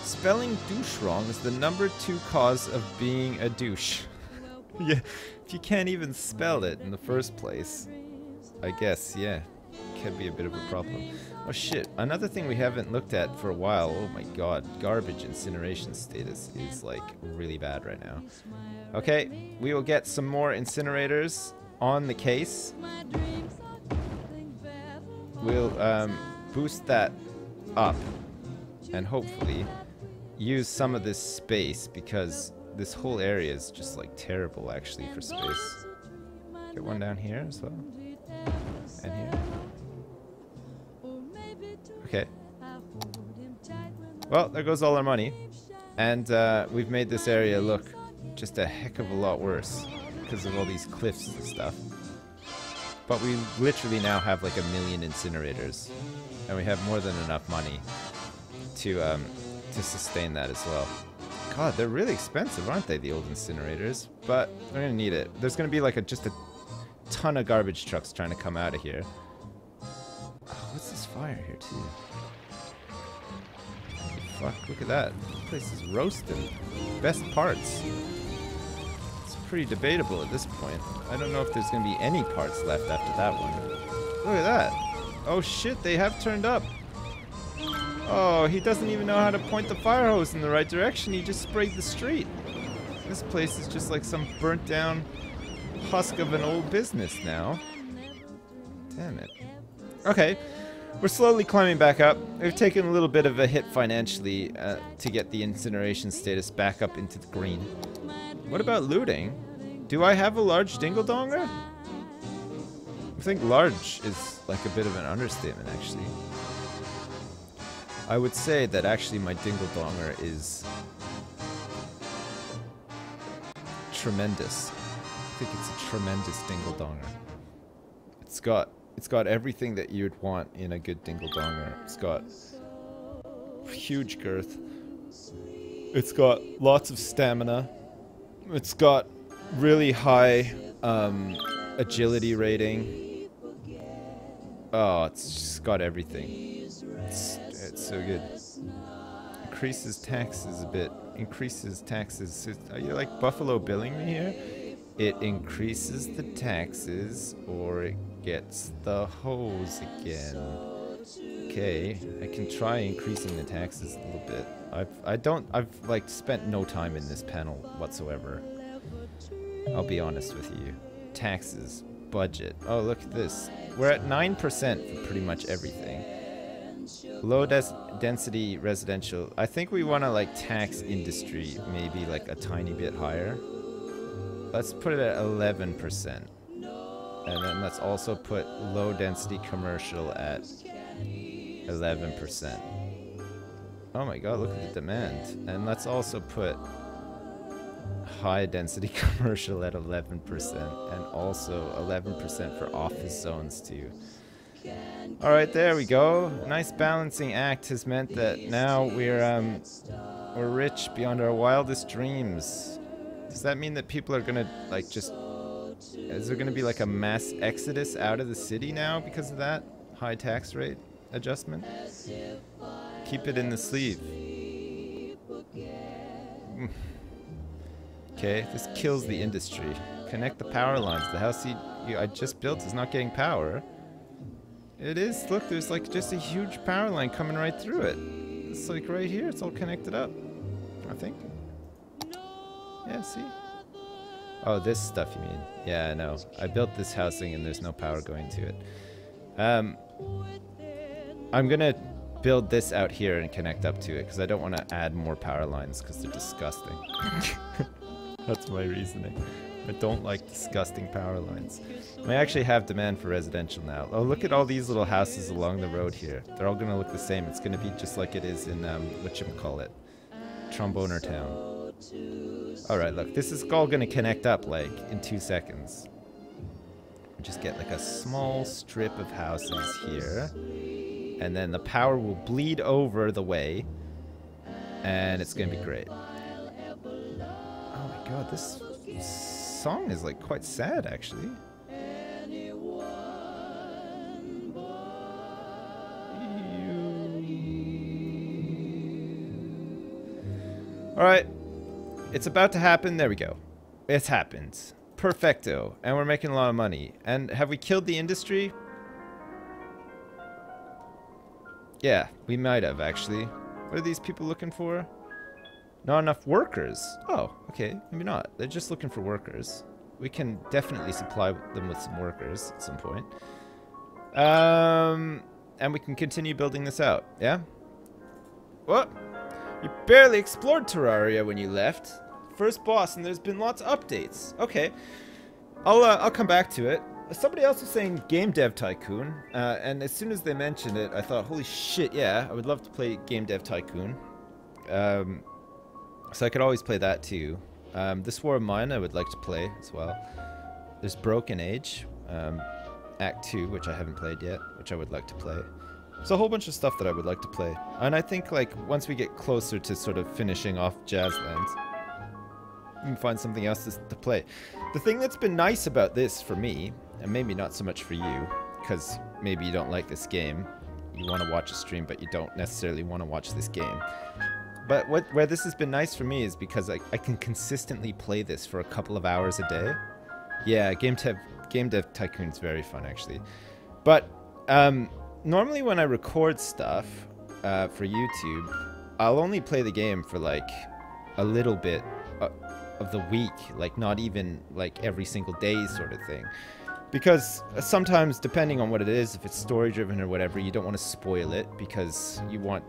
Spelling douche wrong is the #2 cause of being a douche. Yeah, if you can't even spell it in the first place, I guess, yeah, can be a bit of a problem. Oh shit, another thing we haven't looked at for a while, oh my god, garbage incineration status is like really bad right now. Okay, we will get some more incinerators on the case. We'll boost that up and hopefully use some of this space because this whole area is just like terrible actually for space. Get one down here as well. And here. Okay. Well, there goes all our money. And we've made this area look just a heck of a lot worse because of all these cliffs and stuff. But we literally now have like 1 million incinerators. And we have more than enough money to sustain that as well. God, they're really expensive, aren't they, the old incinerators? But we're gonna need it. There's gonna be like just a ton of garbage trucks trying to come out of here. Oh, what's this fire here too? Holy fuck, look at that. This place is roasting. Best parts. It's pretty debatable at this point. I don't know if there's gonna be any parts left after that one. Look at that. Oh shit, they have turned up. Oh, he doesn't even know how to point the fire hose in the right direction. He just sprayed the street. This place is just like some burnt down husk of an old business now. Damn it. Okay, we're slowly climbing back up. We've taken a little bit of a hit financially to get the incineration status back up into the green. What about looting? Do I have a large dingle-donger? I think large is like a bit of an understatement, actually. I would say that actually my dingle-donger is tremendous. I think it's a tremendous dingle-donger. It's got everything that you'd want in a good dingle-donger. It's got huge girth. It's got lots of stamina. It's got really high agility rating. Oh, it's just got everything. It's so good. Increases taxes a bit. Increases taxes. Are you like Buffalo billing me here? It increases the taxes or it gets the hose again. Okay, I can try increasing the taxes a little bit. I've like spent no time in this panel whatsoever. I'll be honest with you. Taxes, budget. Oh, look at this. We're at 9% for pretty much everything. Low density residential. I think we want to like tax industry maybe like a tiny bit higher. Let's put it at 11%. And then let's also put low density commercial at 11%. Oh my god, look at the demand. And let's also put high density commercial at 11% and also 11% for office zones too. Alright, there we go. A nice balancing act has meant that now we're rich beyond our wildest dreams. Does that mean that people are gonna like just... Is there gonna be like a mass exodus out of the city now because of that high tax rate adjustment? Keep it in the sleeve. Okay, this kills the industry. Connect the power lines. The house I just built is not getting power. It is. Look, there's like just a huge power line coming right through it. It's like right here. It's all connected up, I think. Yeah, see? Oh, this stuff you mean. Yeah, I know. I built this housing and there's no power going to it. I'm gonna build this out here and connect up to it because I don't want to add more power lines because they're disgusting. That's my reasoning. I don't like disgusting power lines. We actually have demand for residential now. Oh, look at all these little houses along the road here. They're all going to look the same. It's going to be just like it is in, whatchamacallit, Tromboner Town. Alright, look, this is all going to connect up, like, in 2 seconds. Just get, like, a small strip of houses here. And then the power will bleed over the way. And it's going to be great. Oh my god, this song is like quite sad actually. Alright, it's about to happen. There we go. It's happened. Perfecto. And we're making a lot of money. And have we killed the industry? Yeah, we might have actually. What are these people looking for? Not enough workers. Oh, okay. Maybe not. They're just looking for workers. We can definitely supply them with some workers at some point. And we can continue building this out. Yeah? What? You barely explored Terraria when you left. First boss, and there's been lots of updates. Okay. I'll come back to it. Somebody else was saying Game Dev Tycoon, and as soon as they mentioned it, I thought, holy shit, yeah, I would love to play Game Dev Tycoon. So I could always play that too. This War of Mine I would like to play as well. There's Broken Age, Act 2, which I haven't played yet, which I would like to play. There's a whole bunch of stuff that I would like to play. And I think like once we get closer to sort of finishing off Jazzlands, we can find something else to play. The thing that's been nice about this for me, and maybe not so much for you, because maybe you don't like this game, you want to watch a stream but you don't necessarily want to watch this game. But where this has been nice for me is because I can consistently play this for a couple of hours a day. Yeah, Game Dev Tycoon is very fun actually. But normally when I record stuff for YouTube, I'll only play the game for like a little bit of the week, like not even like every single day sort of thing. Because sometimes, depending on what it is, if it's story driven or whatever, you don't want to spoil it because you want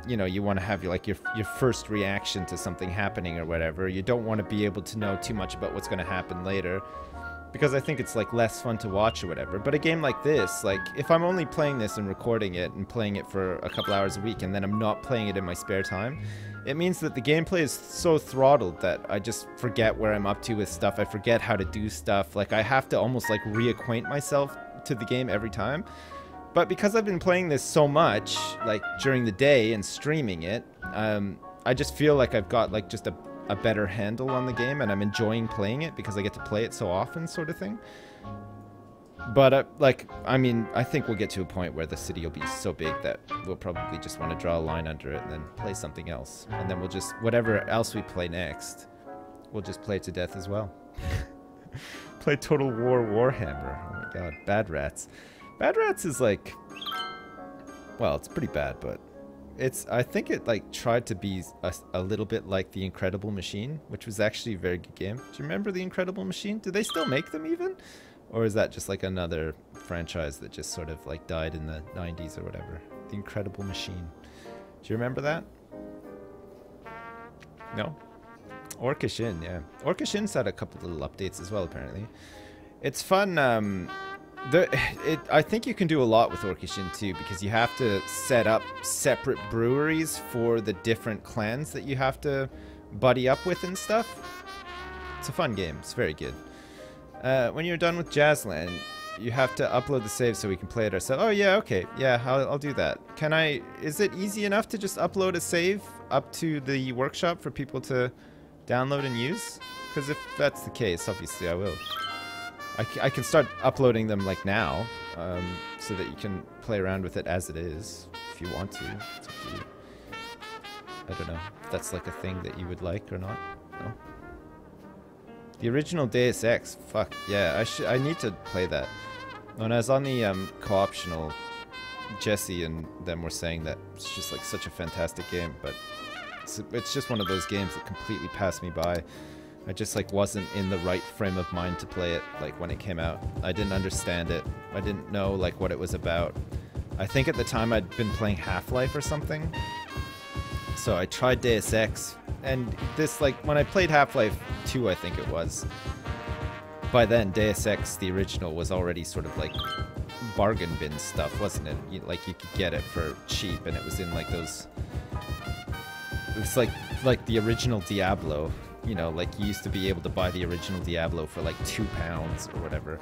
you want to have your first reaction to something happening or whatever. You don't want to be able to know too much about what's going to happen later, because I think it's like less fun to watch or whatever. But a game like this, like if I'm only playing this and recording it and playing it for a couple hours a week and then I'm not playing it in my spare time, it means that the gameplay is so throttled that I just forget where I'm up to with stuff. I forget how to do stuff. Like I have to almost like reacquaint myself to the game every time. But because I've been playing this so much, like during the day and streaming it, I just feel like I've got like just a better handle on the game and I'm enjoying playing it because I get to play it so often, sort of thing. But like, I mean, I think we'll get to a point where the city will be so big that we'll probably just want to draw a line under it and then play something else. And then we'll just, whatever else we play next, we'll just play it to death as well. Play Total War Warhammer. Oh my god, Bad Rats. Bad Rats is like, well, it's pretty bad, but I think it like tried to be a little bit like The Incredible Machine, which was actually a very good game. Do you remember The Incredible Machine? Do they still make them even? Or is that just like another franchise that just sort of like died in the 90s or whatever? The Incredible Machine. Do you remember that? No? Orcashin, yeah. Orcashin's had a couple little updates as well, apparently. It's fun, I think you can do a lot with Orcushin too, because you have to set up separate breweries for the different clans that you have to buddy up with and stuff. It's a fun game. It's very good. When you're done with Jazzland, you have to upload the save so we can play it ourselves. Oh yeah, okay. Yeah, I'll do that. Can I... Is it easy enough to just upload a save up to the workshop for people to download and use? Because if that's the case, obviously I will. I can start uploading them like now, so that you can play around with it as it is, if you want to. It's up to you. I don't know if that's like a thing that you would like or not. No? The original Deus Ex, fuck, yeah, I need to play that. When I was on the co-optional, Jesse and them were saying that it's just like such a fantastic game, but it's just one of those games that completely passed me by. I just like wasn't in the right frame of mind to play it like when it came out. I didn't understand it. I didn't know like what it was about. I think at the time I'd been playing Half-Life or something. So I tried Deus Ex, and this like when I played Half-Life 2, I think it was. By then Deus Ex the original was already sort of like bargain bin stuff, wasn't it? Like you could get it for cheap, and it was in like those. It was like the original Diablo. You know, like you used to be able to buy the original Diablo for like £2 or whatever.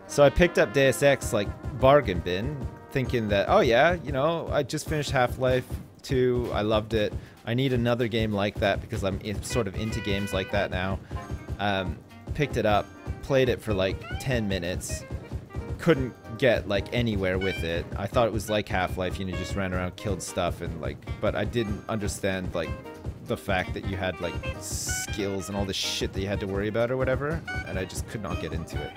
So I picked up Deus Ex like bargain bin, thinking that, oh yeah, you know, I just finished Half-Life 2, I loved it. I need another game like that because I'm sort of into games like that now. Picked it up, played it for like 10 minutes, couldn't get like anywhere with it. I thought it was like Half-Life, you know, just ran around, killed stuff, and like, but I didn't understand like the fact that you had like skills and all this shit that you had to worry about or whatever, and I just could not get into it.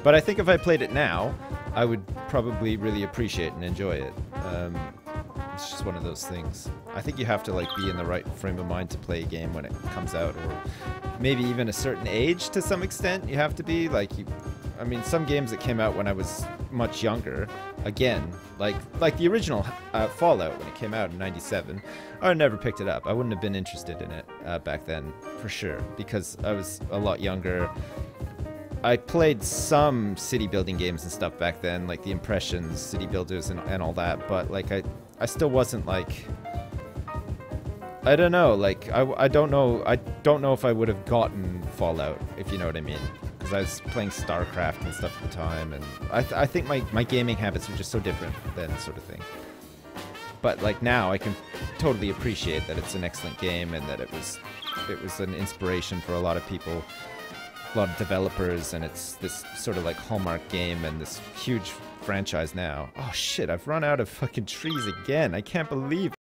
But I think if I played it now, I would probably really appreciate and enjoy it. It's just one of those things. I think you have to like be in the right frame of mind to play a game when it comes out, or maybe even a certain age to some extent. You have to be like, I mean, some games that came out when I was much younger, again, like the original Fallout when it came out in '97, I never picked it up. I wouldn't have been interested in it back then, for sure, because I was a lot younger. I played some city building games and stuff back then, like the Impressions, City Builders, and all that, but like I still wasn't like, I don't know, like I don't know if I would have gotten Fallout, if you know what I mean. Because I was playing StarCraft and stuff at the time, and I think my gaming habits were just so different then, sort of thing. But like now I can totally appreciate that it's an excellent game, and that it was an inspiration for a lot of people, a lot of developers, and it's this sort of like hallmark game and this huge franchise now. Oh shit, I've run out of fucking trees again. I can't believe